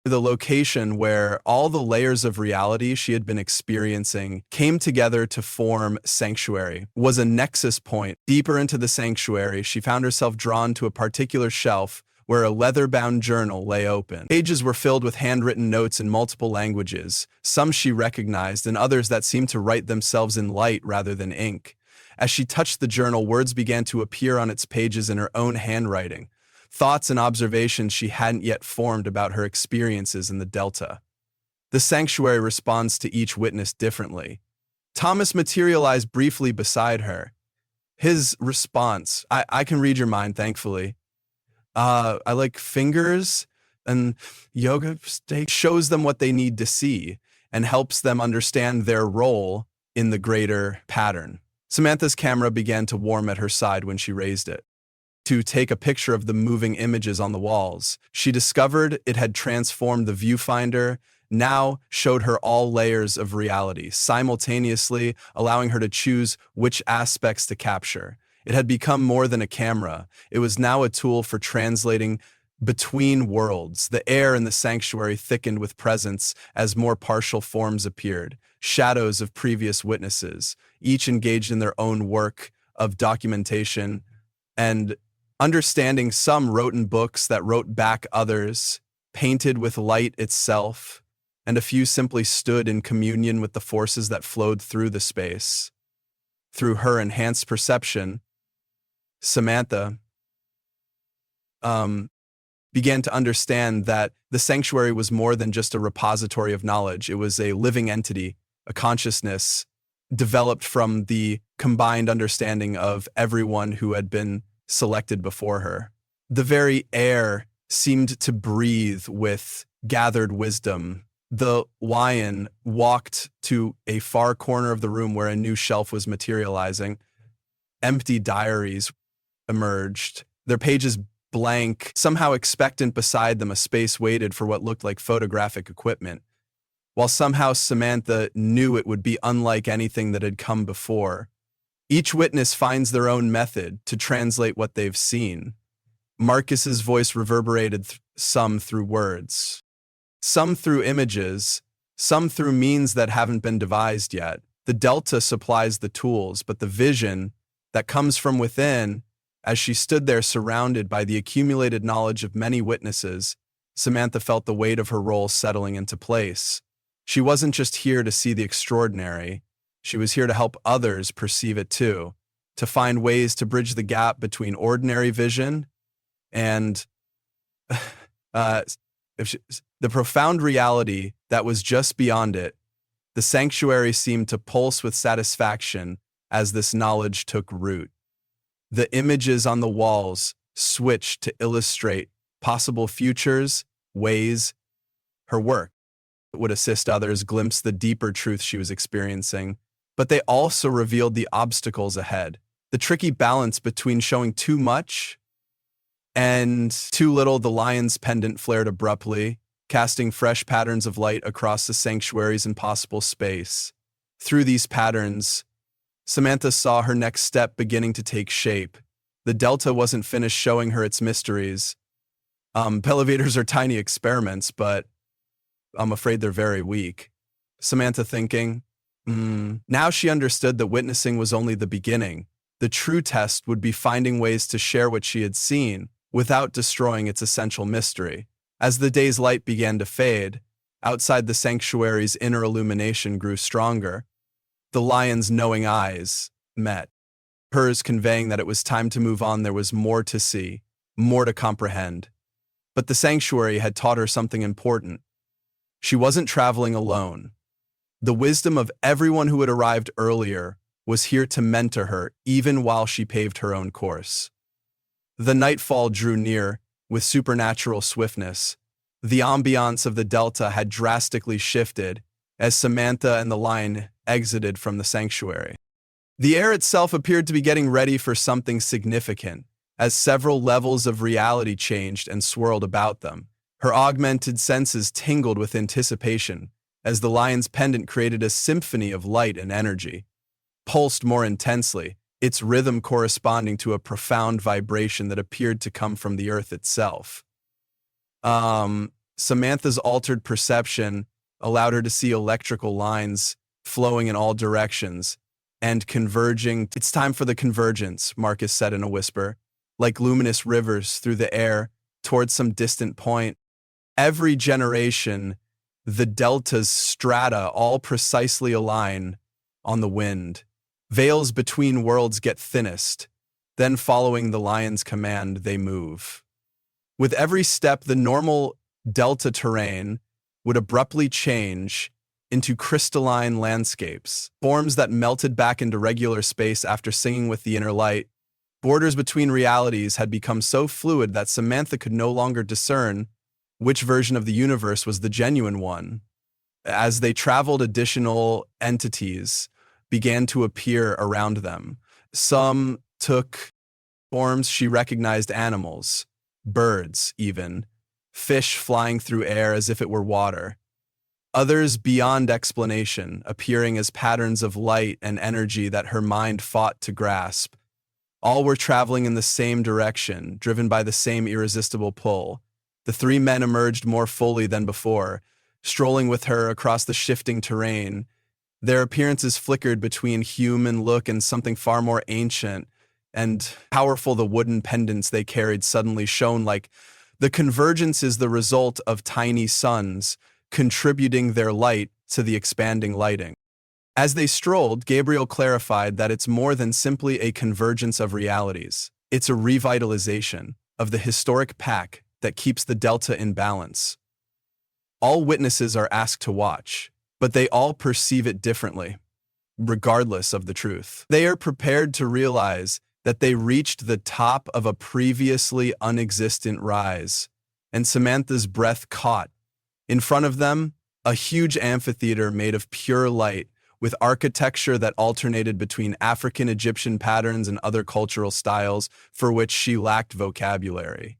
the location where all the layers of reality she had been experiencing came together to form sanctuary was a nexus point. Deeper into the sanctuary, she found herself drawn to a particular shelf where a leather-bound journal lay open. Pages were filled with handwritten notes in multiple languages, some she recognized and others that seemed to write themselves in light rather than ink. As she touched the journal, words began to appear on its pages in her own handwriting, thoughts and observations she hadn't yet formed about her experiences in the Delta. The sanctuary responds to each witness differently. Thomas materialized briefly beside her. His response, I can read your mind, thankfully. I like fingers, and yoga state shows them what they need to see and helps them understand their role in the greater pattern. Samantha's camera began to warm at her side when she raised it to take a picture of the moving images on the walls. She discovered it had transformed the viewfinder, now showed her all layers of reality, simultaneously allowing her to choose which aspects to capture. It had become more than a camera. It was now a tool for translating between worlds. The air in the sanctuary thickened with presence as more partial forms appeared, shadows of previous witnesses, each engaged in their own work of documentation and understanding. Some wrote in books that wrote back others, painted with light itself, and a few simply stood in communion with the forces that flowed through the space. Through her enhanced perception, Samantha began to understand that the sanctuary was more than just a repository of knowledge. It was a living entity, a consciousness developed from the combined understanding of everyone who had been selected before her. The very air seemed to breathe with gathered wisdom. The lion walked to a far corner of the room where a new shelf was materializing. Empty diaries emerged, their pages blank, somehow expectant. Beside them, a space waited for what looked like photographic equipment, while somehow Samantha knew it would be unlike anything that had come before. Each witness finds their own method to translate what they've seen. Marcus's voice reverberated, some through words, some through images, some through means that haven't been devised yet. The Delta supplies the tools, but the vision that comes from within. As she stood there surrounded by the accumulated knowledge of many witnesses, Samantha felt the weight of her role settling into place. She wasn't just here to see the extraordinary. She was here to help others perceive it too, to find ways to bridge the gap between ordinary vision and the profound reality that was just beyond it. The sanctuary seemed to pulse with satisfaction as this knowledge took root. The images on the walls switched to illustrate possible futures, ways her work would assist others glimpse the deeper truth she was experiencing, but they also revealed the obstacles ahead, the tricky balance between showing too much and too little. The lion's pendant flared abruptly, casting fresh patterns of light across the sanctuary's impossible space. Through these patterns, Samantha saw her next step beginning to take shape. The Delta wasn't finished showing her its mysteries. Elevators are tiny experiments, but I'm afraid they're very weak. Samantha thinking. Now she understood that witnessing was only the beginning. The true test would be finding ways to share what she had seen without destroying its essential mystery. As the day's light began to fade, outside the sanctuary's inner illumination grew stronger. The lion's knowing eyes met, hers conveying that it was time to move on. There was more to see, more to comprehend. But the sanctuary had taught her something important. She wasn't traveling alone. The wisdom of everyone who had arrived earlier was here to mentor her, even while she paved her own course. The nightfall drew near with supernatural swiftness. The ambiance of the Delta had drastically shifted as Samantha and the lion exited from the sanctuary. The air itself appeared to be getting ready for something significant, as several levels of reality changed and swirled about them. Her augmented senses tingled with anticipation, as the lion's pendant created a symphony of light and energy. Pulsed more intensely, its rhythm corresponding to a profound vibration that appeared to come from the earth itself. Samantha's altered perception allowed her to see electrical lines flowing in all directions and converging. It's time for the convergence, Marcus said in a whisper, like luminous rivers through the air towards some distant point. Every generation, the Delta's strata all precisely align on the wind. Veils between worlds get thinnest, then following the lion's command, they move. With every step, the normal Delta terrain would abruptly change into crystalline landscapes, forms that melted back into regular space after singing with the inner light. Borders between realities had become so fluid that Samantha could no longer discern which version of the universe was the genuine one. As they traveled, additional entities began to appear around them. Some took forms she recognized: animals, birds even, fish flying through air as if it were water. Others beyond explanation, appearing as patterns of light and energy that her mind fought to grasp. All were traveling in the same direction, driven by the same irresistible pull. The three men emerged more fully than before, strolling with her across the shifting terrain. Their appearances flickered between human look and something far more ancient and powerful. The wooden pendants they carried suddenly shone like the convergence is the result of tiny suns, contributing their light to the expanding lighting. As they strolled, Gabriel clarified that it's more than simply a convergence of realities. It's a revitalization of the historic pack that keeps the Delta in balance. All witnesses are asked to watch, but they all perceive it differently, regardless of the truth. They are prepared to realize that they reached the top of a previously unexistent rise, and Samantha's breath caught. In front of them, a huge amphitheater made of pure light, with architecture that alternated between African Egyptian patterns and other cultural styles for which she lacked vocabulary.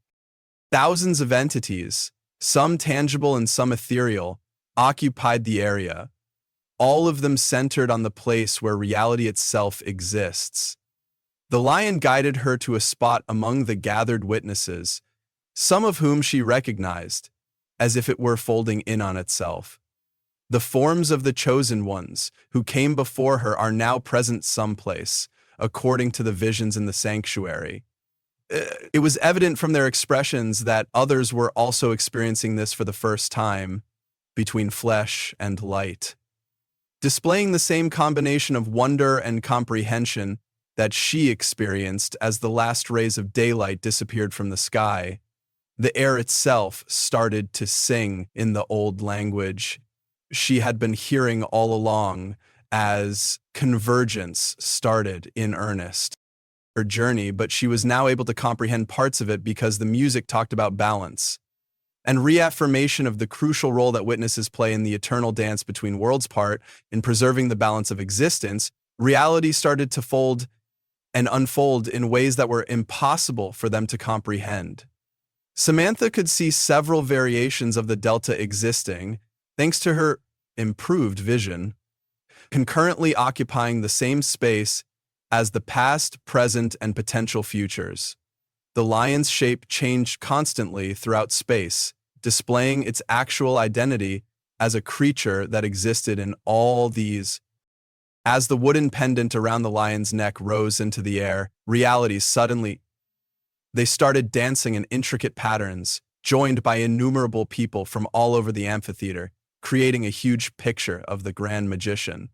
Thousands of entities, some tangible and some ethereal, occupied the area, all of them centered on the place where reality itself exists. The lion guided her to a spot among the gathered witnesses, some of whom she recognized, as if it were folding in on itself. The forms of the chosen ones who came before her are now present someplace, according to the visions in the sanctuary. It was evident from their expressions that others were also experiencing this for the first time, between flesh and light. Displaying the same combination of wonder and comprehension that she experienced as the last rays of daylight disappeared from the sky, the air itself started to sing in the old language she had been hearing all along as convergence started in earnest. Her journey, but she was now able to comprehend parts of it because the music talked about balance and reaffirmation of the crucial role that witnesses play in the eternal dance between worlds. Part in preserving the balance of existence, reality started to fold and unfold in ways that were impossible for them to comprehend. Samantha could see several variations of the Delta existing, thanks to her improved vision. concurrently occupying the same space as the past, present, and potential futures. The lion's shape changed constantly throughout space, displaying its actual identity as a creature that existed in all these. As the wooden pendant around the lion's neck rose into the air, realities suddenly. They started dancing in intricate patterns, joined by innumerable people from all over the amphitheater, creating a huge picture of the grand magician.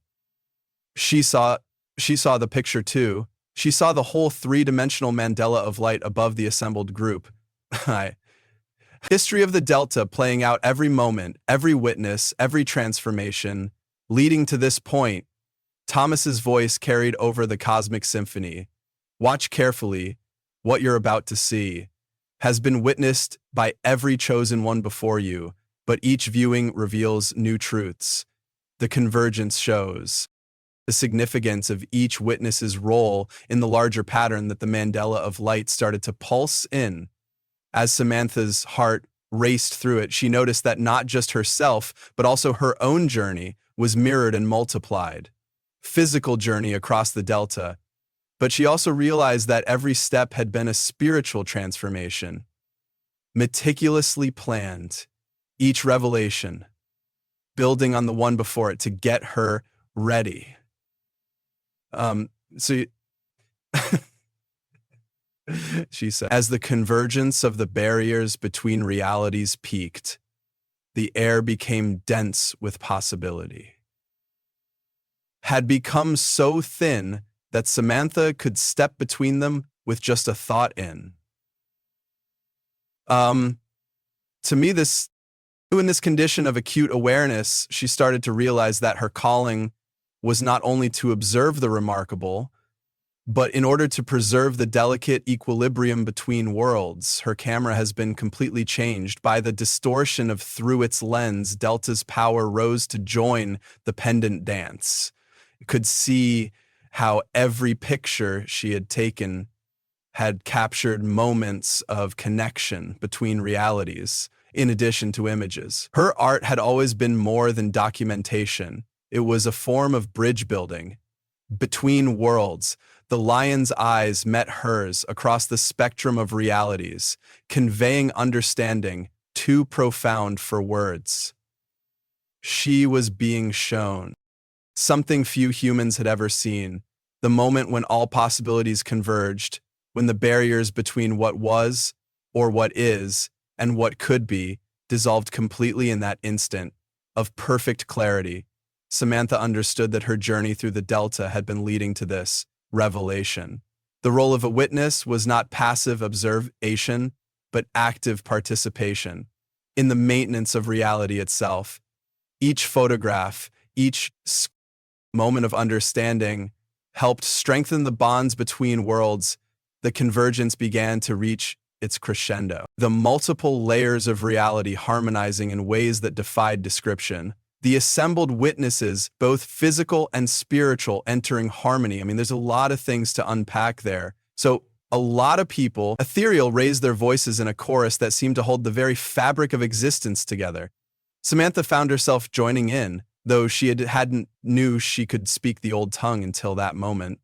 She saw the picture too. She saw the whole three-dimensional mandala of light above the assembled group. History of the Delta playing out every moment, every witness, every transformation, leading to this point. Thomas's voice carried over the cosmic symphony. Watch carefully. What you're about to see has been witnessed by every chosen one before you, but each viewing reveals new truths. The convergence shows the significance of each witness's role in the larger pattern that the mandala of light started to pulse in. As Samantha's heart raced through it, she noticed that not just herself, but also her own journey was mirrored and multiplied. Physical journey across the Delta, but she also realized that every step had been a spiritual transformation, meticulously planned, each revelation, building on the one before it to get her ready. She said, as the convergence of the barriers between realities peaked, the air became dense with possibility. Had become so thin that Samantha could step between them with just a thought in. To me, in this condition of acute awareness, she started to realize that her calling was not only to observe the remarkable, but in order to preserve the delicate equilibrium between worlds. Her camera has been completely changed by the distortion of through its lens. Delta's power rose to join the pendant dance. Could see how every picture she had taken had captured moments of connection between realities, in addition to images. Her art had always been more than documentation. It was a form of bridge building. Between worlds, the lion's eyes met hers across the spectrum of realities, conveying understanding too profound for words. She was being shown something few humans had ever seen, the moment when all possibilities converged, when the barriers between what was, or what is, and what could be, dissolved completely in that instant of perfect clarity. Samantha understood that her journey through the Delta had been leading to this revelation. The role of a witness was not passive observation, but active participation in the maintenance of reality itself. Each photograph, each moment of understanding helped strengthen the bonds between worlds. The convergence began to reach its crescendo. The multiple layers of reality harmonizing in ways that defied description. The assembled witnesses, both physical and spiritual, entering harmony. I mean, there's a lot of things to unpack there. So a lot of people, ethereal, raised their voices in a chorus that seemed to hold the very fabric of existence together. Samantha found herself joining in, though she hadn't knew she could speak the old tongue until that moment.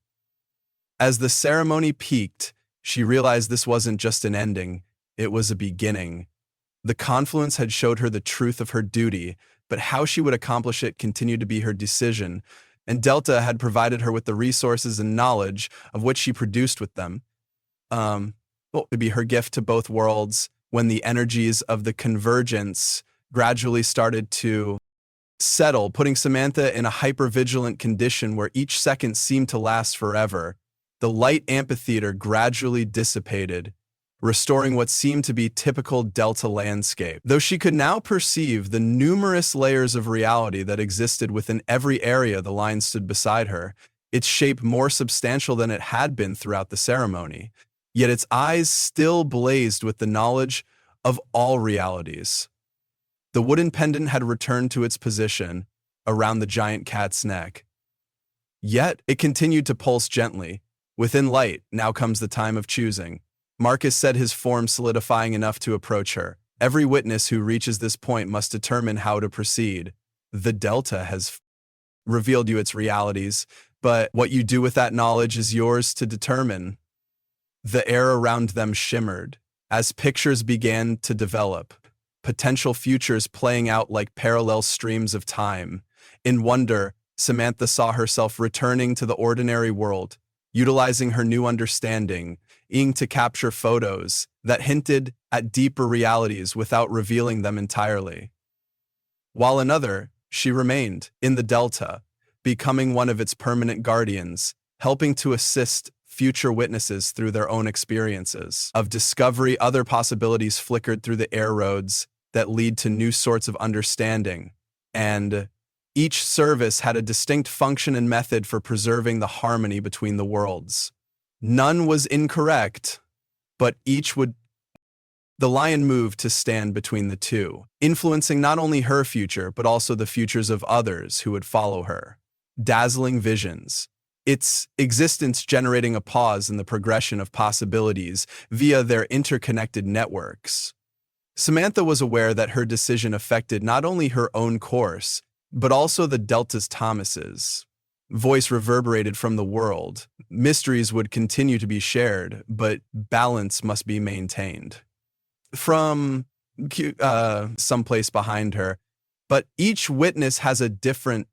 As the ceremony peaked, she realized this wasn't just an ending, it was a beginning. The confluence had showed her the truth of her duty, but how she would accomplish it continued to be her decision, and Delta had provided her with the resources and knowledge of which she produced with them. It would be her gift to both worlds when the energies of the convergence gradually started to settle, putting Samantha in a hypervigilant condition where each second seemed to last forever. The light amphitheater gradually dissipated, restoring what seemed to be typical Delta landscape. Though she could now perceive the numerous layers of reality that existed within every area, the line stood beside her, its shape more substantial than it had been throughout the ceremony. Yet its eyes still blazed with the knowledge of all realities. The wooden pendant had returned to its position around the giant cat's neck. Yet it continued to pulse gently. Within light, now comes the time of choosing. Marcus said, his form solidifying enough to approach her. Every witness who reaches this point must determine how to proceed. The Delta has revealed you its realities, but what you do with that knowledge is yours to determine. The air around them shimmered as pictures began to develop, potential futures playing out like parallel streams of time. In wonder, Samantha saw herself returning to the ordinary world, utilizing her new understanding, to capture photos that hinted at deeper realities without revealing them entirely. While another, she remained in the Delta, becoming one of its permanent guardians, helping to assist future witnesses through their own experiences of discovery. Other possibilities flickered through the air roads that lead to new sorts of understanding, and each service had a distinct function and method for preserving the harmony between the worlds. None was incorrect, but each would. The lion moved to stand between the two, influencing not only her future, but also the futures of others who would follow her. Dazzling visions, its existence generating a pause in the progression of possibilities via their interconnected networks. Samantha was aware that her decision affected not only her own course, but also the Delta's Thomas's. Voice reverberated from the world. Mysteries would continue to be shared, but balance must be maintained. From someplace behind her, but each witness has a different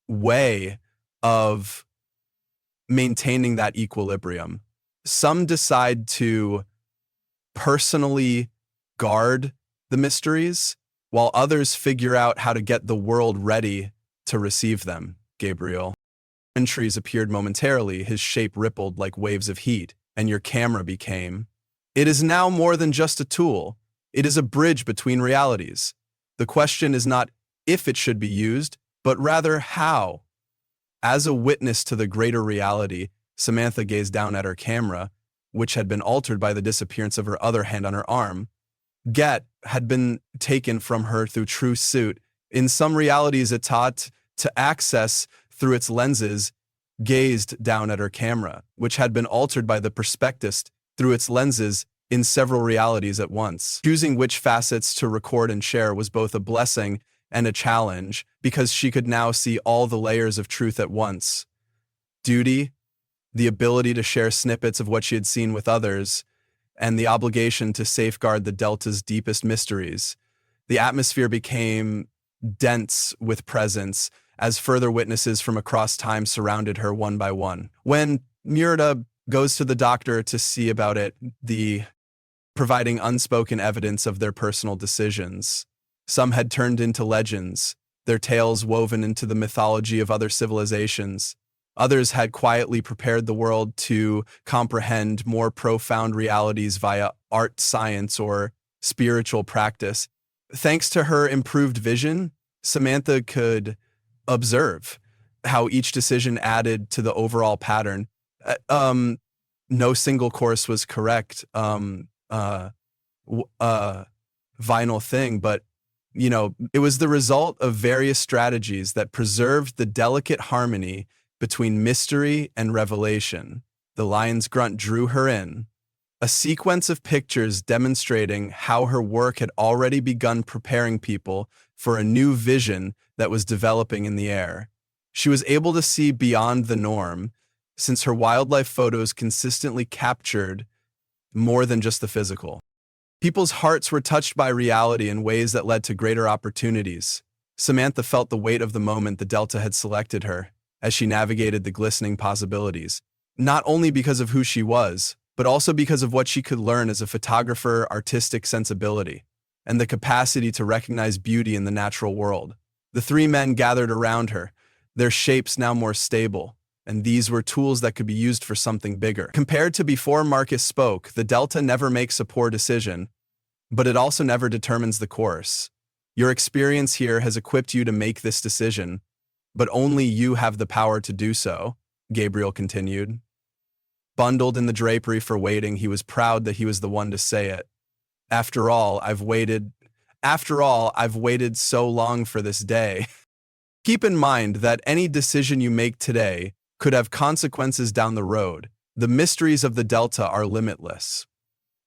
way of maintaining that equilibrium. Some decide to personally guard the mysteries, while others figure out how to get the world ready to receive them. Gabriel. Entries appeared momentarily, his shape rippled like waves of heat, and your camera became. It is now more than just a tool. It is a bridge between realities. The question is not if it should be used, but rather how. As a witness to the greater reality, Samantha gazed down at her camera, which had been altered by the disappearance of her other hand on her arm. Get had been taken from her through true suit. In some realities it taught to access through its lenses, gazed down at her camera, which had been altered by the prospectus through its lenses in several realities at once. Choosing which facets to record and share was both a blessing and a challenge, because she could now see all the layers of truth at once. Duty, the ability to share snippets of what she had seen with others, and the obligation to safeguard the Delta's deepest mysteries. The atmosphere became dense with presence as further witnesses from across time surrounded her one by one. When Murda goes to the doctor to see about it, providing unspoken evidence of their personal decisions. Some had turned into legends, their tales woven into the mythology of other civilizations. Others had quietly prepared the world to comprehend more profound realities via art, science, or spiritual practice. Thanks to her improved vision, Samantha could observe how each decision added to the overall pattern. No single course was correct, vinyl thing, but it was the result of various strategies that preserved the delicate harmony between mystery and revelation. The lion's grunt drew her in, a sequence of pictures demonstrating how her work had already begun preparing people for a new vision that was developing in the air. She was able to see beyond the norm, since her wildlife photos consistently captured more than just the physical. People's hearts were touched by reality in ways that led to greater opportunities. Samantha felt the weight of the moment the Delta had selected her as she navigated the glistening possibilities, not only because of who she was, but also because of what she could learn as a photographer, artistic sensibility, and the capacity to recognize beauty in the natural world. The three men gathered around her, their shapes now more stable, and these were tools that could be used for something bigger. Compared to before Marcus spoke, the Delta never makes a poor decision, but it also never determines the course. Your experience here has equipped you to make this decision, but only you have the power to do so, Gabriel continued. Bundled in the drapery for waiting, he was proud that he was the one to say it. After all, I've waited so long for this day. Keep in mind that any decision you make today could have consequences down the road. The mysteries of the Delta are limitless.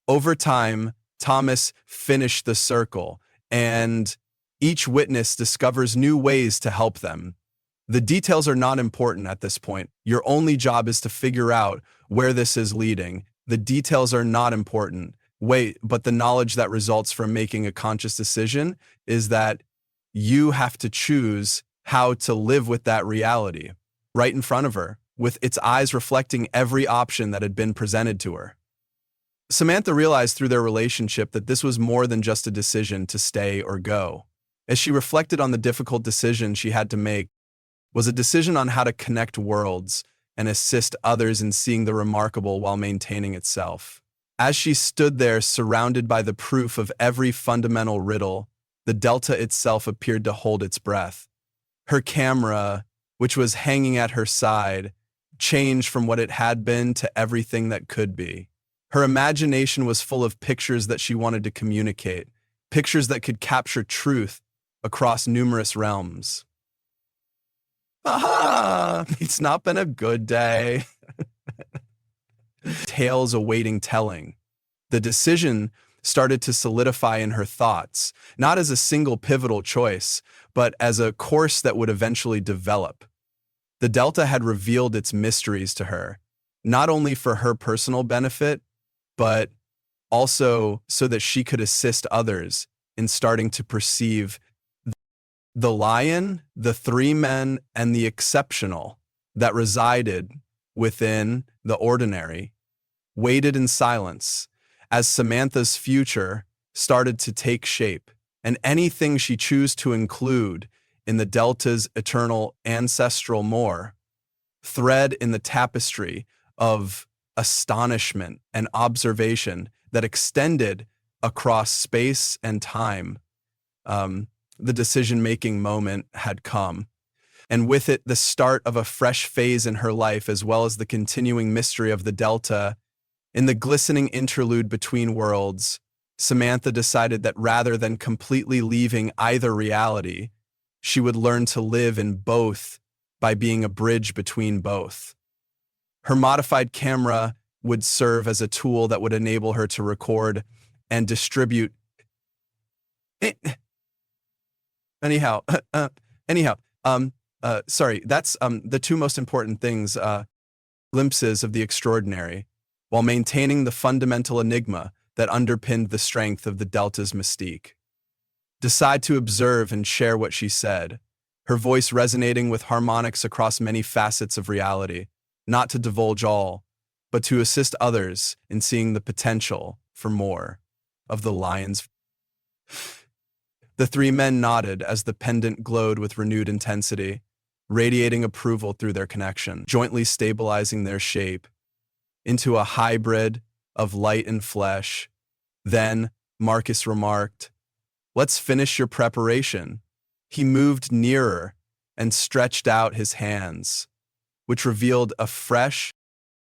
Over time, Thomas finished the circle, and each witness discovers new ways to help them. The details are not important at this point. Your only job is to figure out where this is leading. The details are not important. Wait, but the knowledge that results from making a conscious decision is that you have to choose how to live with that reality right in front of her, with its eyes reflecting every option that had been presented to her. Samantha realized through their relationship that this was more than just a decision to stay or go. As she reflected on the difficult decision she had to make, was a decision on how to connect worlds and assist others in seeing the remarkable while maintaining itself. As she stood there surrounded by the proof of every fundamental riddle, the Delta itself appeared to hold its breath. Her camera, which was hanging at her side, changed from what it had been to everything that could be. Her imagination was full of pictures that she wanted to communicate, pictures that could capture truth across numerous realms. It's not been a good day. Tales awaiting telling. The decision started to solidify in her thoughts, not as a single pivotal choice, but as a course that would eventually develop. The Delta had revealed its mysteries to her, not only for her personal benefit, but also so that she could assist others in starting to perceive the lion, the three men, and the exceptional that resided within the ordinary, waited in silence as Samantha's future started to take shape, and anything she chose to include in the Delta's eternal ancestral thread in the tapestry of astonishment and observation that extended across space and time. The decision-making moment had come, and with it the start of a fresh phase in her life, as well as the continuing mystery of the Delta. In the glistening interlude between worlds, Samantha decided that rather than completely leaving either reality, she would learn to live in both by being a bridge between both. Her modified camera would serve as a tool that would enable her to record and distribute. Anyhow, that's the two most important things, glimpses of the extraordinary, while maintaining the fundamental enigma that underpinned the strength of the Delta's mystique. Decide to observe and share what she said, her voice resonating with harmonics across many facets of reality, not to divulge all, but to assist others in seeing the potential for more of the lion's. The three men nodded as the pendant glowed with renewed intensity, radiating approval through their connection, jointly stabilizing their shape into a hybrid of light and flesh. Then Marcus remarked, "Let's finish your preparation." He moved nearer and stretched out his hands, which revealed a fresh,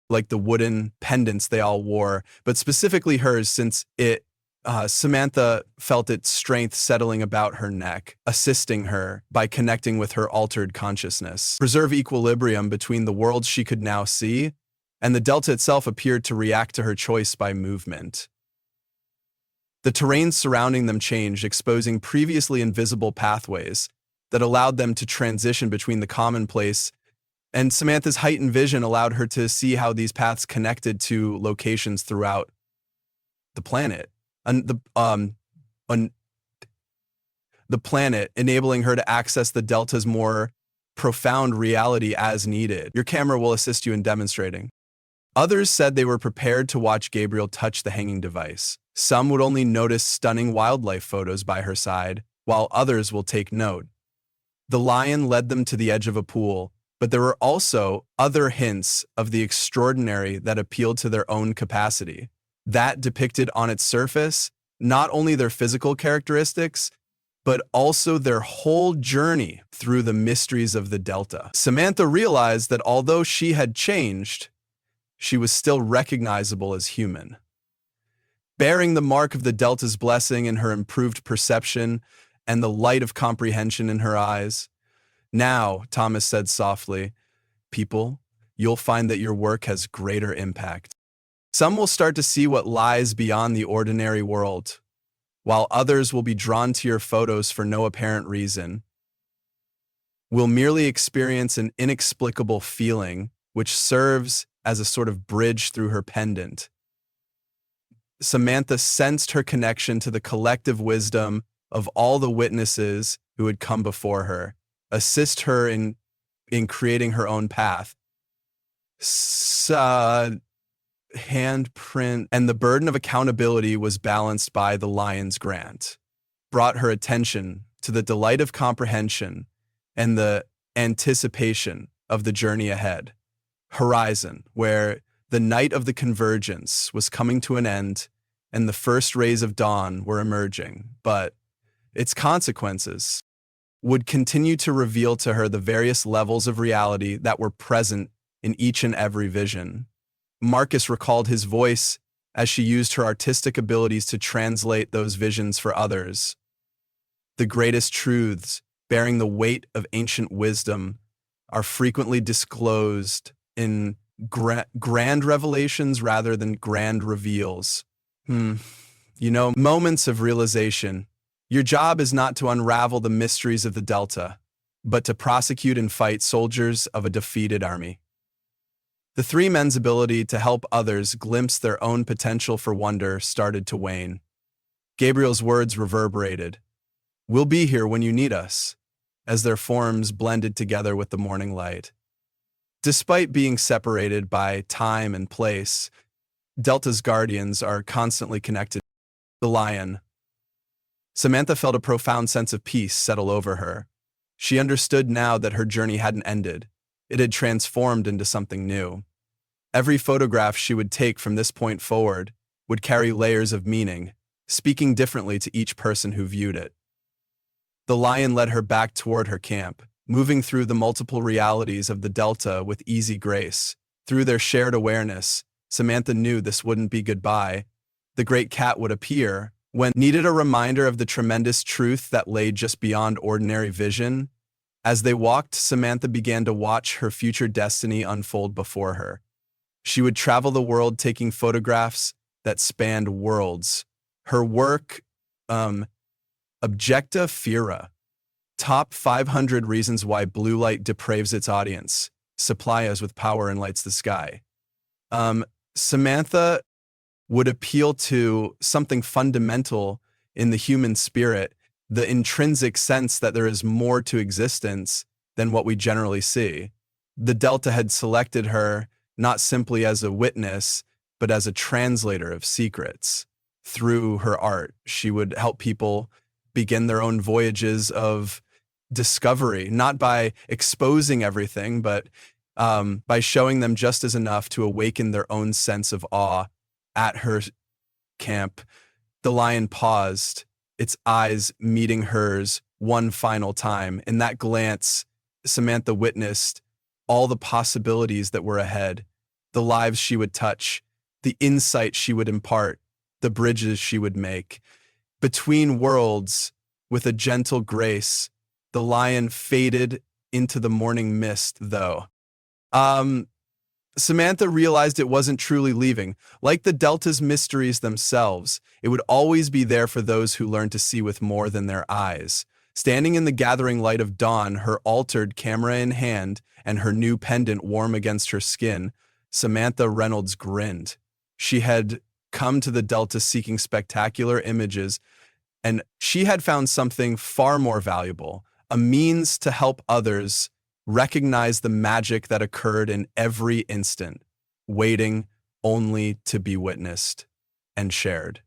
like the wooden pendants they all wore, but specifically hers, since Samantha felt its strength settling about her neck, assisting her by connecting with her altered consciousness. Preserve equilibrium between the worlds she could now see, and the Delta itself appeared to react to her choice by movement. The terrain surrounding them changed, exposing previously invisible pathways that allowed them to transition between the commonplace, and Samantha's heightened vision allowed her to see how these paths connected to locations throughout the planet. The planet, enabling her to access the Delta's more profound reality as needed. Your camera will assist you in demonstrating. Others said they were prepared to watch Gabriel touch the hanging device. Some would only notice stunning wildlife photos by her side, while others will take note. The lion led them to the edge of a pool, but there were also other hints of the extraordinary that appealed to their own capacity. That depicted on its surface not only their physical characteristics, but also their whole journey through the mysteries of the Delta. Samantha realized that although she had changed, she was still recognizable as human. Bearing the mark of the Delta's blessing in her improved perception and the light of comprehension in her eyes. "Now," Thomas said softly, "people, you'll find that your work has greater impact. Some will start to see what lies beyond the ordinary world, while others will be drawn to your photos for no apparent reason. will merely experience an inexplicable feeling which serves as a sort of bridge through her pendant. Samantha sensed her connection to the collective wisdom of all the witnesses who had come before her, assist her in creating her own path. Handprint and the burden of accountability was balanced by the lion's grant, brought her attention to the delight of comprehension and the anticipation of the journey ahead. Horizon, where the night of the convergence was coming to an end and the first rays of dawn were emerging, but its consequences would continue to reveal to her the various levels of reality that were present in each and every vision. Marcus recalled his voice as she used her artistic abilities to translate those visions for others. The greatest truths, bearing the weight of ancient wisdom, are frequently disclosed in grand revelations rather than grand reveals. Moments of realization. Your job is not to unravel the mysteries of the Delta, but to prosecute and fight soldiers of a defeated army. The three men's ability to help others glimpse their own potential for wonder started to wane. Gabriel's words reverberated. "We'll be here when you need us," as their forms blended together with the morning light. Despite being separated by time and place, Delta's guardians are constantly connected. The lion. Samantha felt a profound sense of peace settle over her. She understood now that her journey hadn't ended. It had transformed into something new. Every photograph she would take from this point forward would carry layers of meaning, speaking differently to each person who viewed it. The lion led her back toward her camp, moving through the multiple realities of the Delta with easy grace. Through their shared awareness, Samantha knew this wouldn't be goodbye. The great cat would appear when needed, a reminder of the tremendous truth that lay just beyond ordinary vision. As they walked, Samantha began to watch her future destiny unfold before her. She would travel the world taking photographs that spanned worlds. Her work, Objecta Fira, Top 500 Reasons Why Blue Light Depraves Its Audience, Supply Us with Power and Lights the Sky. Samantha would appeal to something fundamental in the human spirit, the intrinsic sense that there is more to existence than what we generally see. The Delta had selected her not simply as a witness, but as a translator of secrets. Through her art, she would help people begin their own voyages of discovery, not by exposing everything, but by showing them just as enough to awaken their own sense of awe. At her camp, the lion paused, its eyes meeting hers one final time. In that glance, Samantha witnessed all the possibilities that were ahead, the lives she would touch, the insight she would impart, the bridges she would make. Between worlds, with a gentle grace, the lion faded into the morning mist, though. Samantha realized it wasn't truly leaving. Like the Delta's mysteries themselves, it would always be there for those who learn to see with more than their eyes. Standing in the gathering light of dawn, her altered camera in hand and her new pendant warm against her skin, Samantha Reynolds grinned. She had come to the Delta seeking spectacular images, and she had found something far more valuable, a means to help others recognize the magic that occurred in every instant, waiting only to be witnessed and shared.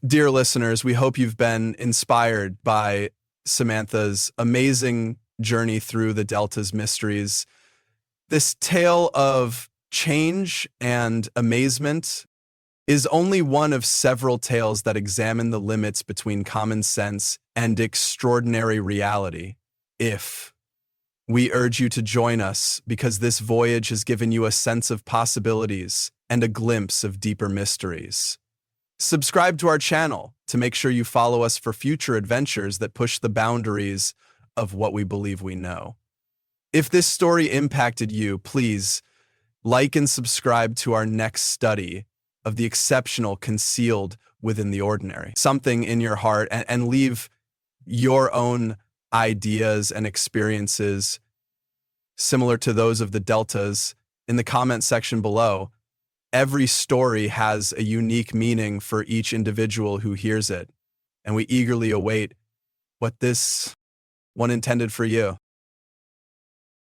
Dear listeners, we hope you've been inspired by Samantha's amazing journey through the Delta's mysteries. This tale of change and amazement is only one of several tales that examine the limits between common sense and extraordinary reality. We urge you to join us because this voyage has given you a sense of possibilities and a glimpse of deeper mysteries. Subscribe to our channel to make sure you follow us for future adventures that push the boundaries of what we believe we know. If this story impacted you, please like and subscribe to our next study of the exceptional concealed within the ordinary. Something in your heart, and leave your own ideas and experiences similar to those of the Deltas in the comment section below. Every story has a unique meaning for each individual who hears it, and we eagerly await what this one intended for you.